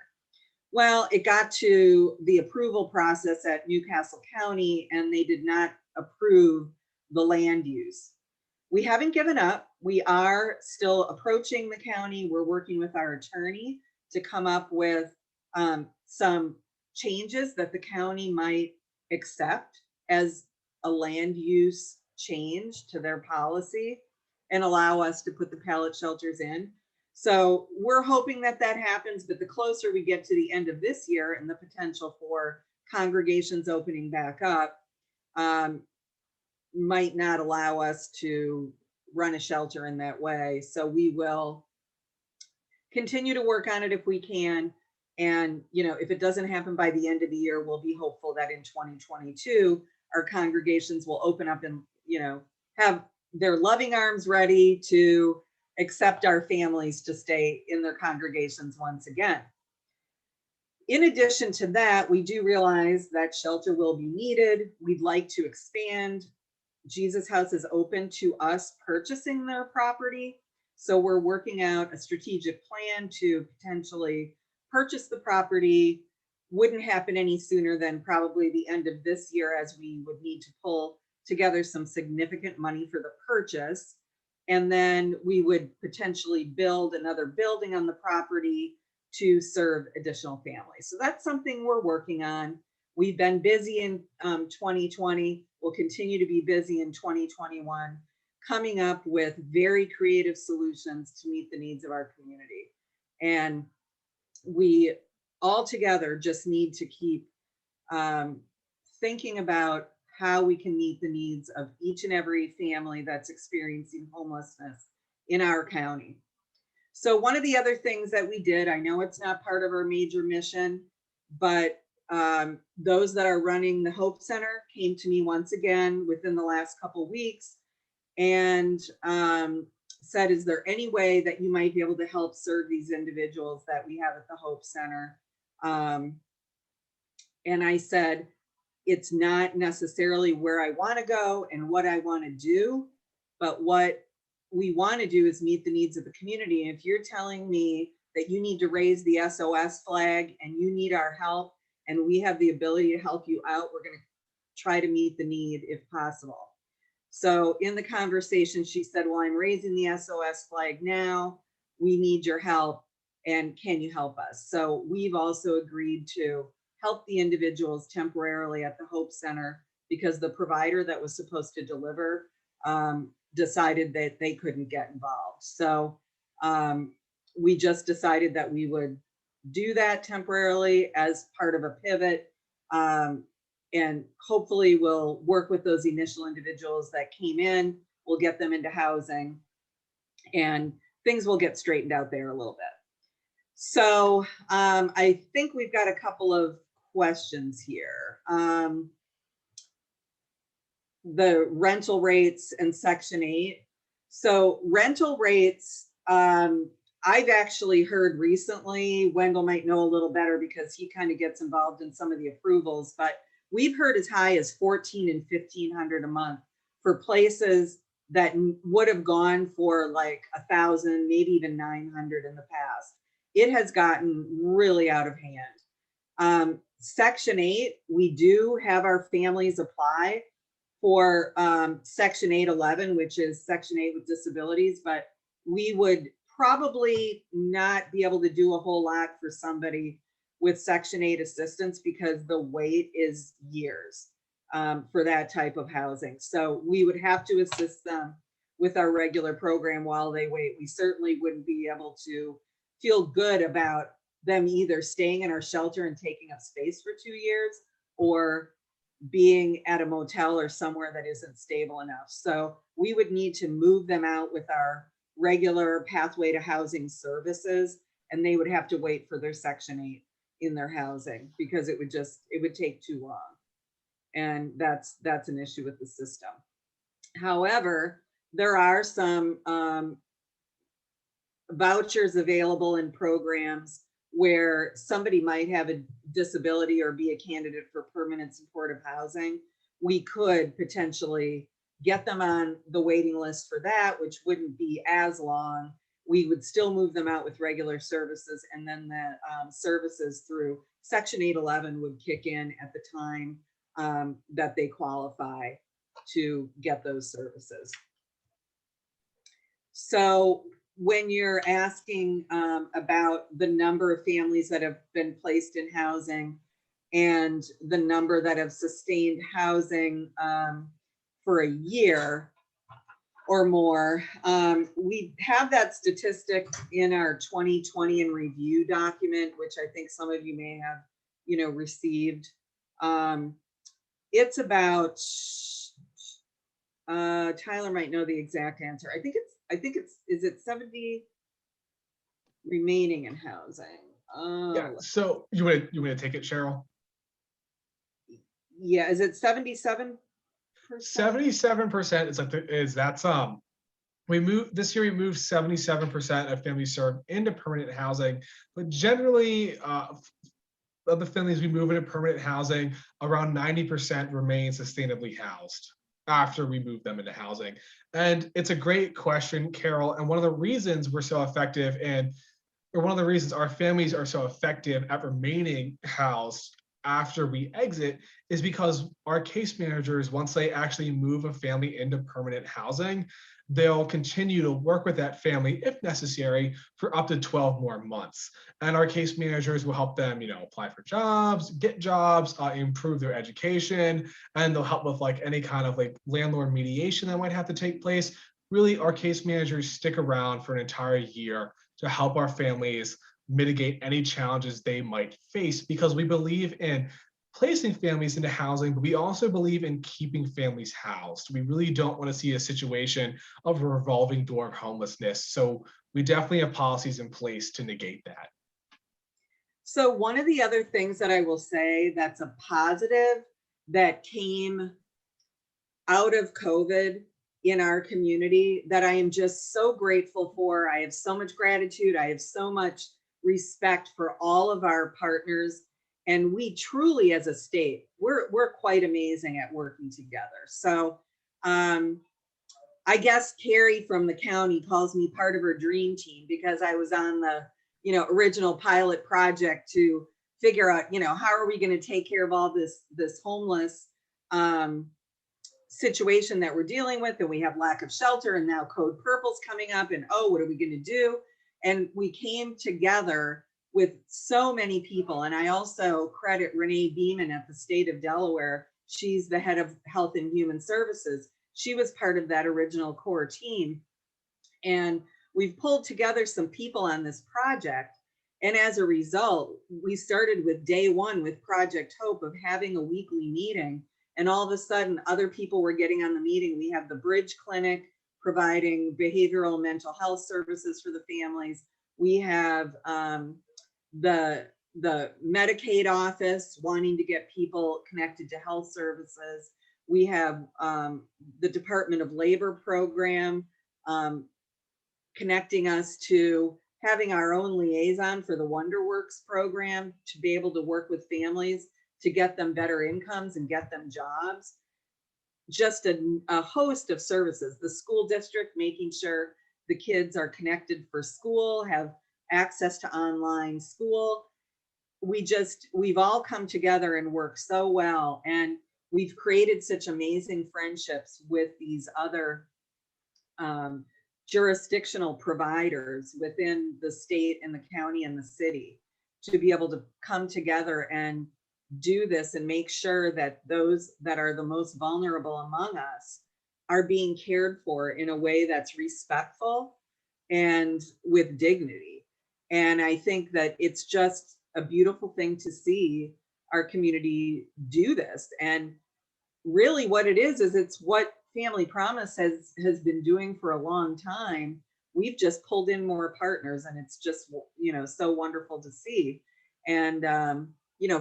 Well, it got to the approval process at Newcastle County, and they did not approve the land use. We haven't given up. We are still approaching the county. We're working with our attorney to come up with some changes that the county might accept as a land use change to their policy and allow us to put the pallet shelters in. So we're hoping that that happens, but the closer we get to the end of this year and the potential for congregations opening back up, might not allow us to run a shelter in that way. So we will continue to work on it if we can. And, you know, if it doesn't happen by the end of the year, we'll be hopeful that in 2022, our congregations will open up and, you know, have their loving arms ready to accept our families to stay in their congregations once again. In addition to that, we do realize that shelter will be needed. We'd like to expand. Jesus House is open to us purchasing their property. So we're working out a strategic plan to potentially purchase the property. Wouldn't happen any sooner than probably the end of this year, as we would need to pull together some significant money for the purchase. And then we would potentially build another building on the property to serve additional families. So that's something we're working on. We've been busy in 2020. We'll continue to be busy in 2021, coming up with very creative solutions to meet the needs of our community. And we all together just need to keep thinking about how we can meet the needs of each and every family that's experiencing homelessness in our county. So one of the other things that we did, I know it's not part of our major mission, but those that are running the Hope Center came to me once again within the last couple of weeks and said, is there any way that you might be able to help serve these individuals that we have at the Hope Center? And I said, it's not necessarily where I want to go and what I want to do, but what we want to do is meet the needs of the community. And if you're telling me that you need to raise the SOS flag and you need our help and we have the ability to help you out, we're going to try to meet the need if possible. So in the conversation, she said, well, I'm raising the SOS flag now. We need your help. And can you help us? So we've also agreed to help the individuals temporarily at the Hope Center because the provider that was supposed to deliver decided that they couldn't get involved. So we just decided that we would do that temporarily as part of a pivot. And hopefully we'll work with those initial individuals that came in, we'll get them into housing and things will get straightened out there a little bit. So I think we've got a couple of questions here. The rental rates and Section 8. So rental rates, I've actually heard recently, Wendell might know a little better because he kind of gets involved in some of the approvals, but we've heard as high as $1,400 and $1,500 a month for places that would have gone for like 1,000, maybe even 900 in the past. It has gotten really out of hand. Section 8, we do have our families apply for Section 811, which is Section 8 with disabilities, but we would probably not be able to do a whole lot for somebody with Section 8 assistance because the wait is years for that type of housing. So we would have to assist them with our regular program while they wait. We certainly wouldn't be able to feel good about them either staying in our shelter and taking up space for 2 years or being at a motel or somewhere that isn't stable enough. So we would need to move them out with our regular pathway to housing services, and they would have to wait for their Section 8 in their housing because it would take too long. And that's an issue with the system. However, there are some vouchers available in programs where somebody might have a disability or be a candidate for permanent supportive housing. We could potentially get them on the waiting list for that, which wouldn't be as long. We would still move them out with regular services, and then the services through Section 811 would kick in at the time that they qualify to get those services. So when you're asking about the number of families that have been placed in housing and the number that have sustained housing for a year or more, we have that statistic in our 2020 in review document, which I think some of you may have, received. It's about, Tyler might know the exact answer. I think it's, is it 70 remaining in housing? Yeah, so you want to take it, Cheryl? Yeah, is it 77%? 77% is that's we moved this year. We moved 77% of families served into permanent housing, but generally of the families we move into permanent housing, around 90% remain sustainably housed after we move them into housing. And it's a great question, Carol. And one of the reasons we're so effective or one of the reasons our families are so effective at remaining housed after we exit is because our case managers, once they actually move a family into permanent housing, they'll continue to work with that family if necessary for up to 12 more months. And our case managers will help them, apply for jobs, get jobs, improve their education, and they'll help with like any kind of like landlord mediation that might have to take place. Really, our case managers stick around for an entire year to help our families mitigate any challenges they might face, because we believe in placing families into housing, but we also believe in keeping families housed. We really don't want to see a situation of a revolving door of homelessness. So we definitely have policies in place to negate that. So one of the other things that I will say that's a positive that came out of COVID in our community that I am just so grateful for. I have so much gratitude. I have so much respect for all of our partners. And we truly, as a state, we're quite amazing at working together. So I guess Carrie from the county calls me part of her dream team because I was on the original pilot project to figure out how are we going to take care of all this homeless situation that we're dealing with, and we have lack of shelter, and now Code Purple's coming up, and what are we going to do? And we came together with so many people. And I also credit Renee Beeman at the state of Delaware. She's the head of Health and Human Services. She was part of that original core team. And we've pulled together some people on this project. And as a result, we started with day one with Project Hope of having a weekly meeting. And all of a sudden, other people were getting on the meeting. We have the Bridge Clinic providing behavioral and mental health services for the families. We have the Medicaid office wanting to get people connected to health services. We have the Department of Labor program connecting us to having our own liaison for the WonderWorks program to be able to work with families to get them better incomes and get them jobs. just a host of services. The school district making sure the kids are connected for school, have access to online school. We've all come together and worked so well, and we've created such amazing friendships with these other um, jurisdictional providers within the state and the county and the city to be able to come together and do this and make sure that those that are the most vulnerable among us are being cared for in a way that's respectful and with dignity. And I think that it's just a beautiful thing to see our community do this. And really what it is it's what Family Promise has been doing for a long time. We've just pulled in more partners, and it's just, so wonderful to see. And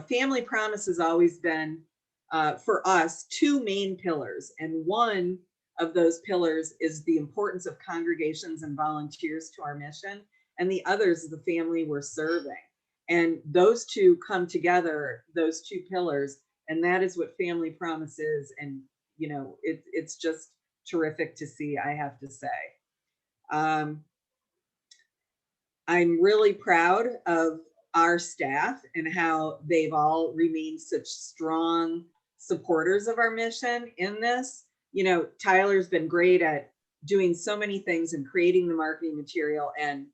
Family Promise has always been, for us, two main pillars, and one of those pillars is the importance of congregations and volunteers to our mission, and the other is the family we're serving. And those two come together, those two pillars, and that is what Family Promise is. And it's just terrific to see, I have to say. I'm really proud of our staff and how they've all remained such strong supporters of our mission in this. Tyler's been great at doing so many things and creating the marketing material and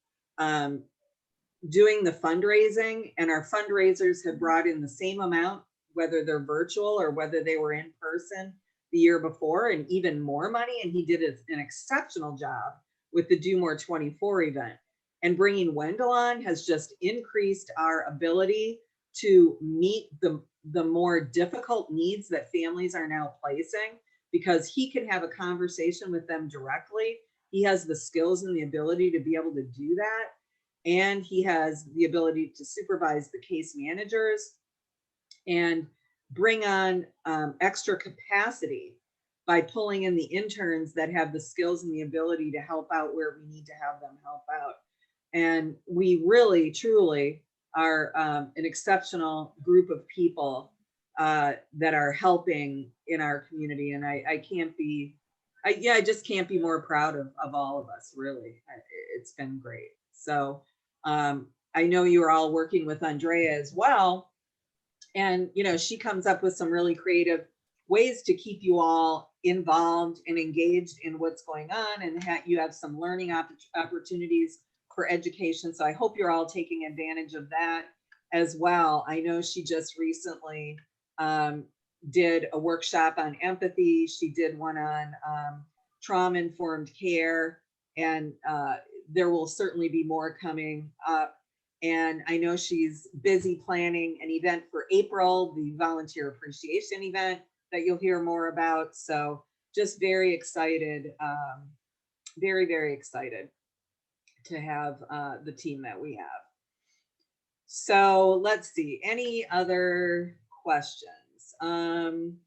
doing the fundraising, and our fundraisers have brought in the same amount, whether they're virtual or whether they were in person the year before, and even more money. And he did an exceptional job with the Do More 24 event. And bringing Wendell on has just increased our ability to meet the more difficult needs that families are now placing, because he can have a conversation with them directly. He has the skills and the ability to be able to do that. And he has the ability to supervise the case managers and bring on extra capacity by pulling in the interns that have the skills and the ability to help out where we need to have them help out. And we really, truly are an exceptional group of people that are helping in our community. And I just can't be more proud of all of us, really. It's been great. So I know you are all working with Andrea as well. And, she comes up with some really creative ways to keep you all involved and engaged in what's going on. And you have some learning opportunities for education. So I hope you're all taking advantage of that as well. I know she just recently did a workshop on empathy. She did one on trauma-informed care, and there will certainly be more coming up. And I know she's busy planning an event for April, the volunteer appreciation event that you'll hear more about. So just very excited, very, very excited to have the team that we have. So let's see, any other questions? And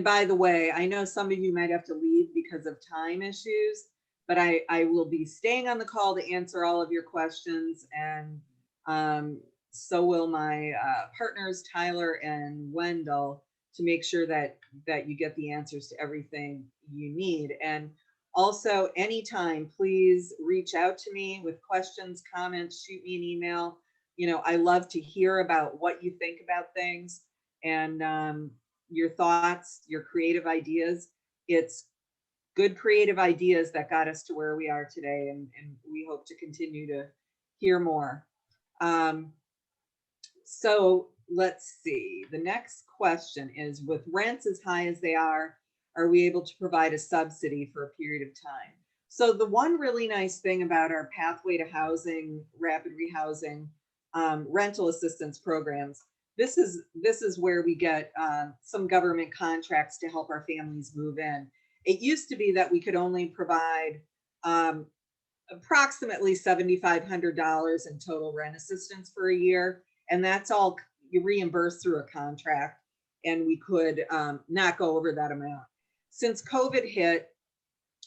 by the way, I know some of you might have to leave because of time issues, but I will be staying on the call to answer all of your questions, and so will my partners, Tyler and Wendell, to make sure that you get the answers to everything you need. And also, anytime, please reach out to me with questions, comments, shoot me an email. I love to hear about what you think about things and your thoughts, your creative ideas. It's good creative ideas that got us to where we are today, and we hope to continue to hear more. So let's see. The next question is, with rents as high as they are we able to provide a subsidy for a period of time? So the one really nice thing about our Pathway to Housing, Rapid Rehousing, rental assistance programs, this is where we get some government contracts to help our families move in. It used to be that we could only provide approximately $7,500 in total rent assistance for a year. And that's all you reimburse through a contract. And we could not go over that amount. Since COVID hit,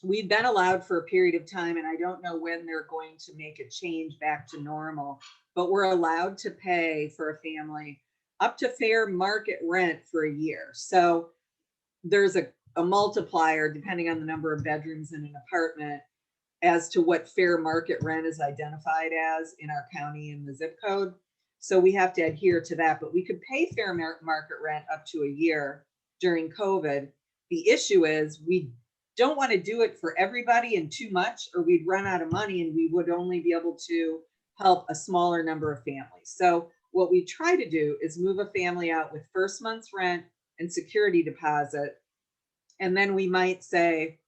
we've been allowed for a period of time, and I don't know when they're going to make a change back to normal, but we're allowed to pay for a family up to fair market rent for a year. So there's a multiplier depending on the number of bedrooms in an apartment as to what fair market rent is identified as in our county and the zip code. So we have to adhere to that, but we could pay fair market rent up to a year during COVID. The issue is we don't want to do it for everybody and too much, or we'd run out of money and we would only be able to help a smaller number of families. So what we try to do is move a family out with first month's rent and security deposit. And then we might say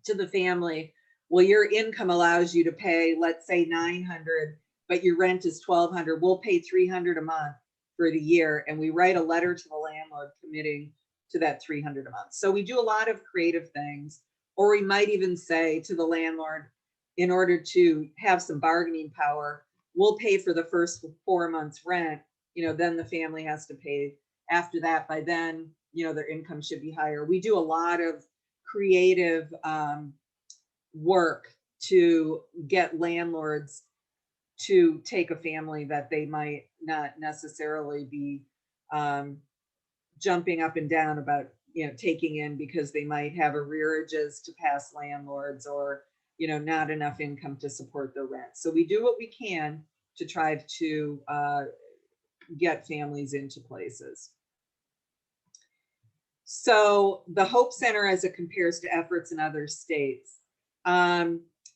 to the family, well, your income allows you to pay, let's say 900, but your rent is 1200. We'll pay 300 a month for the year. And we write a letter to the landlord committing to that 300 a month. So we do a lot of creative things, or we might even say to the landlord, in order to have some bargaining power, we'll pay for the first 4 months rent, then the family has to pay after that. By then, their income should be higher. We do a lot of creative work to get landlords to take a family that they might not necessarily be jumping up and down about, taking in, because they might have arrearages to past landlords, or, not enough income to support their rent. So we do what we can to try to get families into places. So the Hope Center, as it compares to efforts in other states,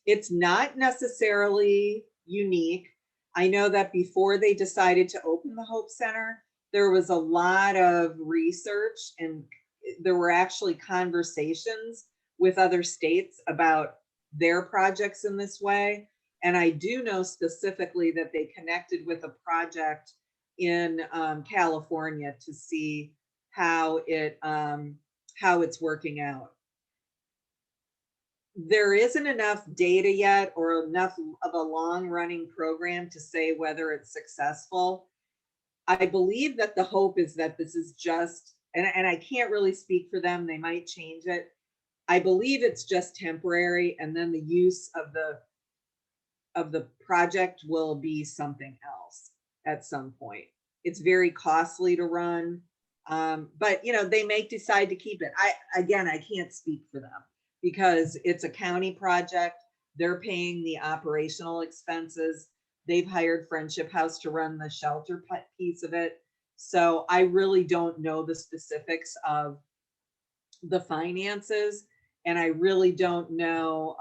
it's not necessarily unique. I know that before they decided to open the Hope Center, there was a lot of research, and there were actually conversations with other states about their projects in this way. And I do know specifically that they connected with a project in California to see how it's working out. There isn't enough data yet, or enough of a long running program to say whether it's successful. I believe that the hope is that this is just, and I can't really speak for them, they might change it. I believe it's just temporary, and then the use of the project will be something else at some point. It's very costly to run, but they may decide to keep it. I can't speak for them, because it's a county project. They're paying the operational expenses. They've hired Friendship House to run the shelter piece of it. So I really don't know the specifics of the finances, and I really don't know,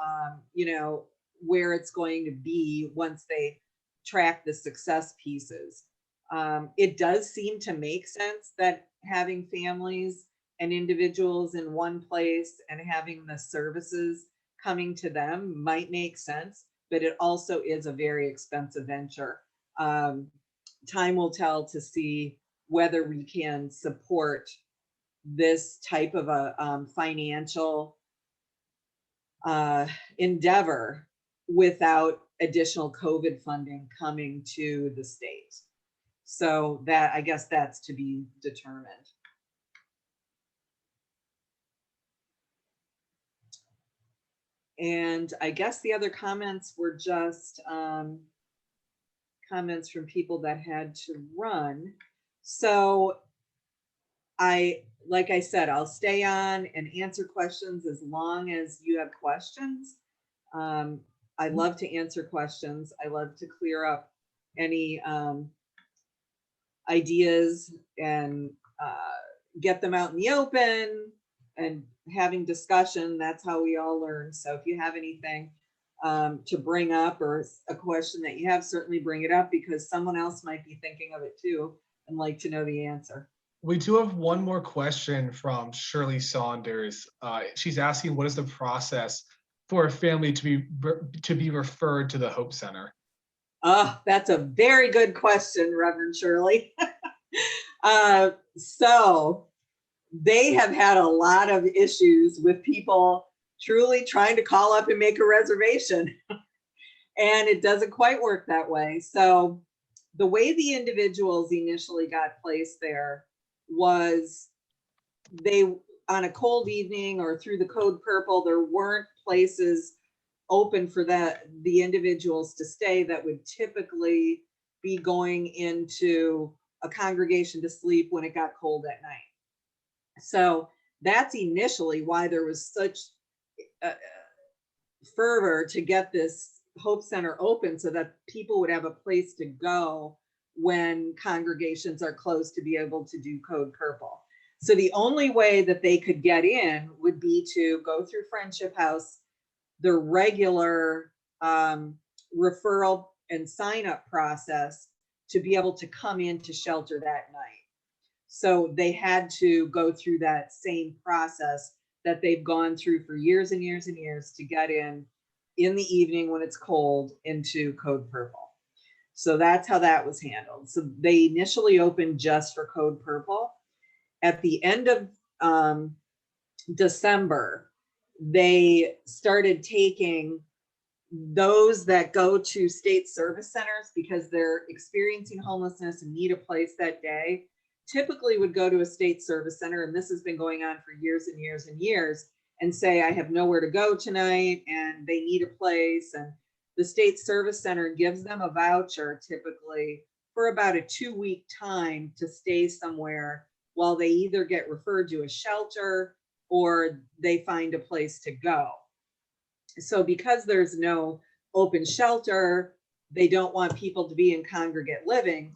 where it's going to be once they track the success pieces. It does seem to make sense that having families and individuals in one place and having the services coming to them might make sense, but it also is a very expensive venture. Time will tell to see whether we can support this type of a financial endeavor without additional COVID funding coming to the state. So that, I guess that's to be determined. And I guess the other comments were just comments from people that had to run. So like I said, I'll stay on and answer questions as long as you have questions. I love to answer questions. I love to clear up any ideas and get them out in the open and having discussion. That's how we all learn. So if you have anything to bring up, or a question that you have, certainly bring it up, because someone else might be thinking of it too and like to know the answer. We do have one more question from Shirley Saunders. She's asking, what is the process for a family to be referred to the Hope Center? That's a very good question, Reverend Shirley. So they have had a lot of issues with people truly trying to call up and make a reservation. And it doesn't quite work that way. So the way the individuals initially got placed there was they, on a cold evening or through the code purple, there weren't places open for the individuals to stay that would typically be going into a congregation to sleep when it got cold at night. So that's initially why there was such fervor to get this Hope Center open, so that people would have a place to go when congregations are closed to be able to do Code Purple. So the only way that they could get in would be to go through Friendship House, the regular referral and sign up process, to be able to come into shelter that night. So they had to go through that same process that they've gone through for years and years and years to get in the evening when it's cold into Code Purple. So that's how that was handled. So they initially opened just for Code Purple. At the end of December, they started taking those that go to state service centers because they're experiencing homelessness and need a place that day. Typically would go to a state service center, and this has been going on for years and years and years, and say, I have nowhere to go tonight and they need a place. And the state service center gives them a voucher typically for about a 2-week time to stay somewhere while they either get referred to a shelter or they find a place to go. So because there's no open shelter, they don't want people to be in congregate living.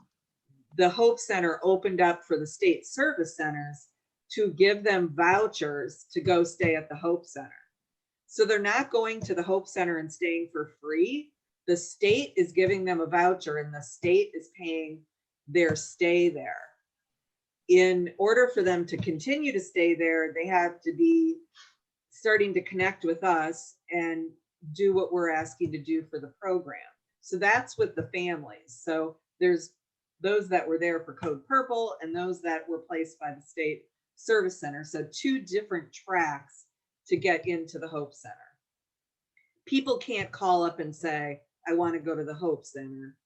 The Hope Center opened up for the state service centers to give them vouchers to go stay at the Hope Center. So they're not going to the Hope Center and staying for free. The state is giving them a voucher and the state is paying their stay there. In order for them to continue to stay there, they have to be starting to connect with us and do what we're asking to do for the program. So that's with the families. So there's those that were there for Code Purple and those that were placed by the state service center. So 2 different tracks to get into the Hope Center. People can't call up and say, I want to go to the Hope Center.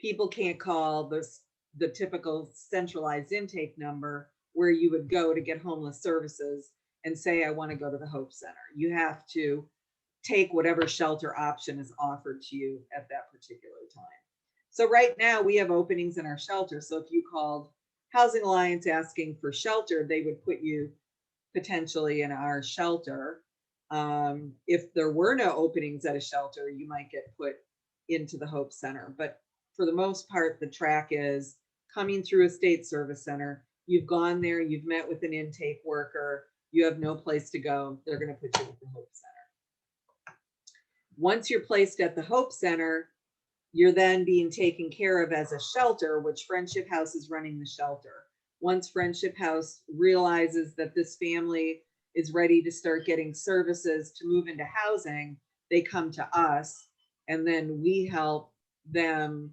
People can't call the typical centralized intake number where you would go to get homeless services and say, I want to go to the Hope Center. You have to take whatever shelter option is offered to you at that particular time. So right now we have openings in our shelter. So if you called Housing Alliance asking for shelter, they would put you potentially in our shelter. If there were no openings at a shelter, you might get put into the Hope Center. But for the most part, the track is coming through a state service center. You've gone there, you've met with an intake worker, you have no place to go, they're going to put you at the Hope Center. Once you're placed at the Hope Center, you're then being taken care of as a shelter, which Friendship House is running the shelter. Once Friendship House realizes that this family is ready to start getting services to move into housing, they come to us, and then we help them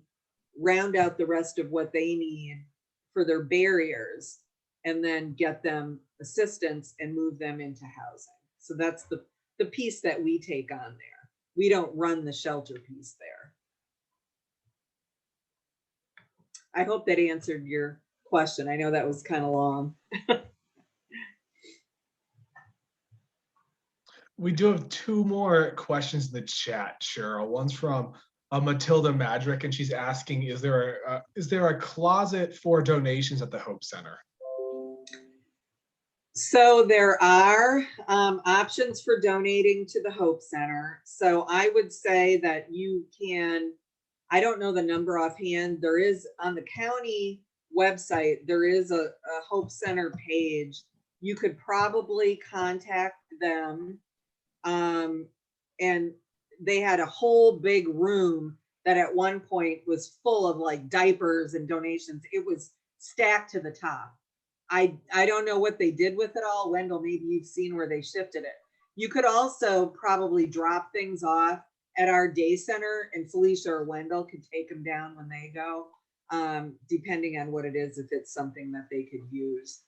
round out the rest of what they need for their barriers, and then get them assistance and move them into housing. So that's the piece that we take on there. We don't run the shelter piece there. I hope that answered your question. I know that was kind of long. We do have 2 more questions in the chat, Cheryl. One's from Matilda Madrick, and she's asking, is there a closet for donations at the Hope Center? So there are options for donating to the Hope Center. So I would say that you can, I don't know the number offhand. There is on the county website, there is a Hope Center page. You could probably contact them. And they had a whole big room that at one point was full of like diapers and donations. It was stacked to the top. I don't know what they did with it all. Wendell, maybe you've seen where they shifted it. You could also probably drop things off at our day center, and Felicia or Wendell could take them down when they go, depending on what it is, if it's something that they could use.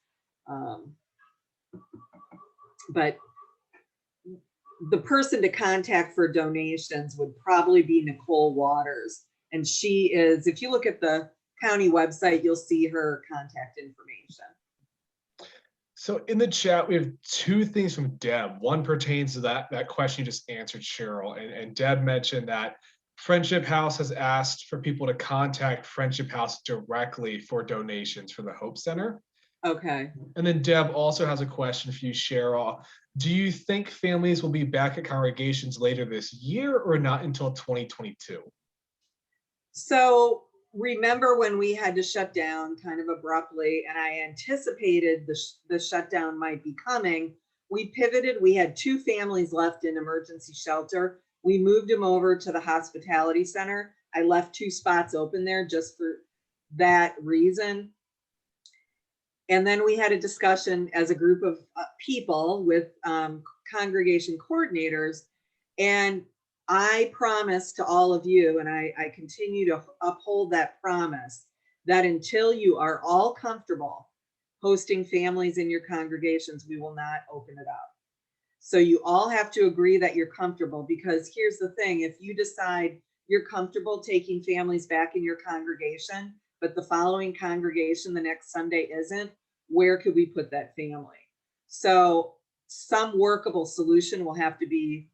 But the person to contact for donations would probably be Nicole Waters. And she is, if you look at the county website, you'll see her contact information. So in the chat, we have 2 things from Deb. One pertains to that question you just answered, Cheryl. And Deb mentioned that Friendship House has asked for people to contact Friendship House directly for donations for the Hope Center. Okay. And then Deb also has a question for you, Cheryl. Do you think families will be back at congregations later this year or not until 2022? So remember when we had to shut down kind of abruptly, and I anticipated the shutdown might be coming. We pivoted. We had 2 families left in emergency shelter. We moved them over to the hospitality center. I left 2 spots open there just for that reason. And then we had a discussion as a group of people with congregation coordinators. And I promised to all of you, and I continue to uphold that promise, that until you are all comfortable hosting families in your congregations, we will not open it up. So you all have to agree that you're comfortable, because here's the thing: if you decide you're comfortable taking families back in your congregation, but the following congregation the next Sunday isn't, where could we put that family? So some workable solution will have to be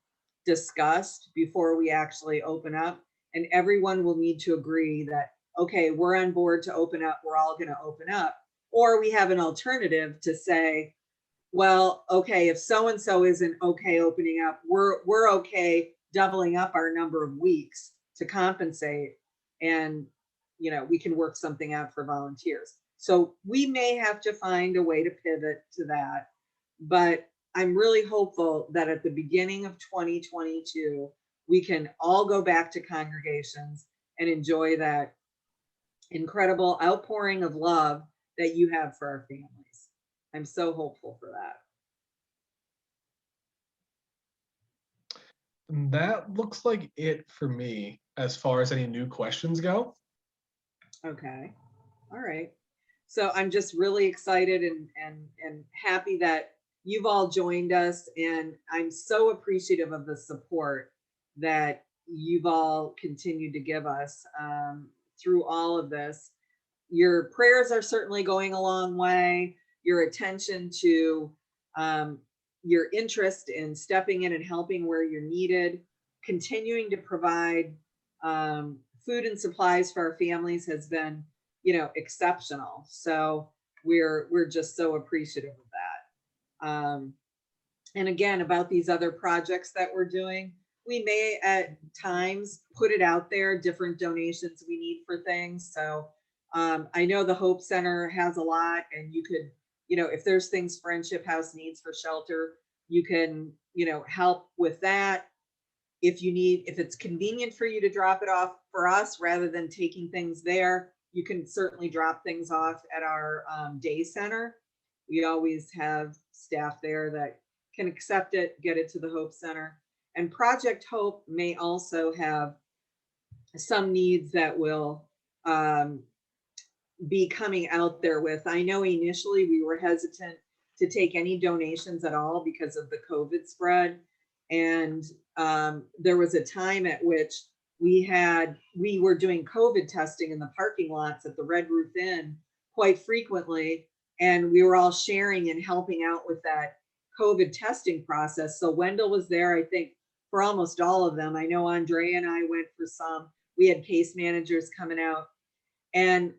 discussed before we actually open up. And everyone will need to agree that, okay, we're on board to open up, we're all going to open up. Or we have an alternative to say, well, okay, if so-and-so isn't okay opening up, we're okay doubling up our number of weeks to compensate, and we can work something out for volunteers. So we may have to find a way to pivot to that, but I'm really hopeful that at the beginning of 2022, we can all go back to congregations and enjoy that incredible outpouring of love that you have for our families. I'm so hopeful for that. And that looks like it for me as far as any new questions go. Okay. All right. So I'm just really excited and happy that you've all joined us, and I'm so appreciative of the support that you've all continued to give us through all of this. Your prayers are certainly going a long way. Your attention to your interest in stepping in and helping where you're needed, continuing to provide food and supplies for our families has been, exceptional. So we're just so appreciative of that. And again, about these other projects that we're doing, we may at times put it out there, different donations we need for things. So I know the Hope Center has a lot, and you could, if there's things Friendship House needs for shelter, you can, help with that. If it's convenient for you to drop it off for us rather than taking things there, you can certainly drop things off at our day center. We always have staff there that can accept it, get it to the Hope Center. And Project Hope may also have some needs that will be coming out there with. I know initially we were hesitant to take any donations at all because of the COVID spread. And there was a time at which we were doing COVID testing in the parking lots at the Red Roof Inn quite frequently. And we were all sharing and helping out with that COVID testing process. So Wendell was there, I think, for almost all of them. I know Andrea and I went for some. We had case managers coming out. And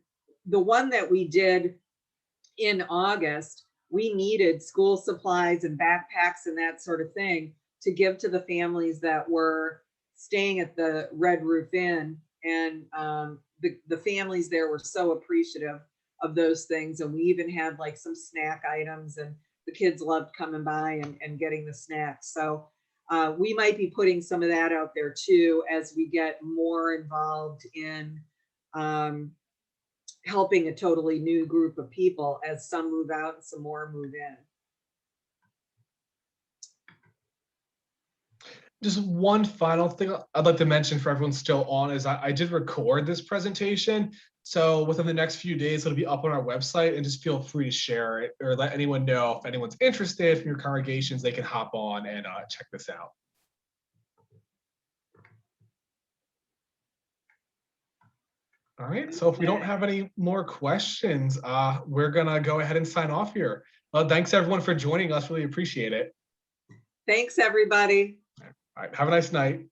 the one that we did in August, we needed school supplies and backpacks and that sort of thing to give to the families that were staying at the Red Roof Inn. And the families there were so appreciative of those things. And we even had like some snack items, and the kids loved coming by and getting the snacks. So we might be putting some of that out there too, as we get more involved in helping a totally new group of people, as some move out and some more move in. Just one final thing I'd like to mention for everyone still on is I did record this presentation. So within the next few days, it'll be up on our website, and just feel free to share it or let anyone know if anyone's interested from your congregations, they can hop on and check this out. All right, so if we don't have any more questions, we're gonna go ahead and sign off here. Thanks everyone for joining us, really appreciate it. Thanks, everybody. All right, have a nice night.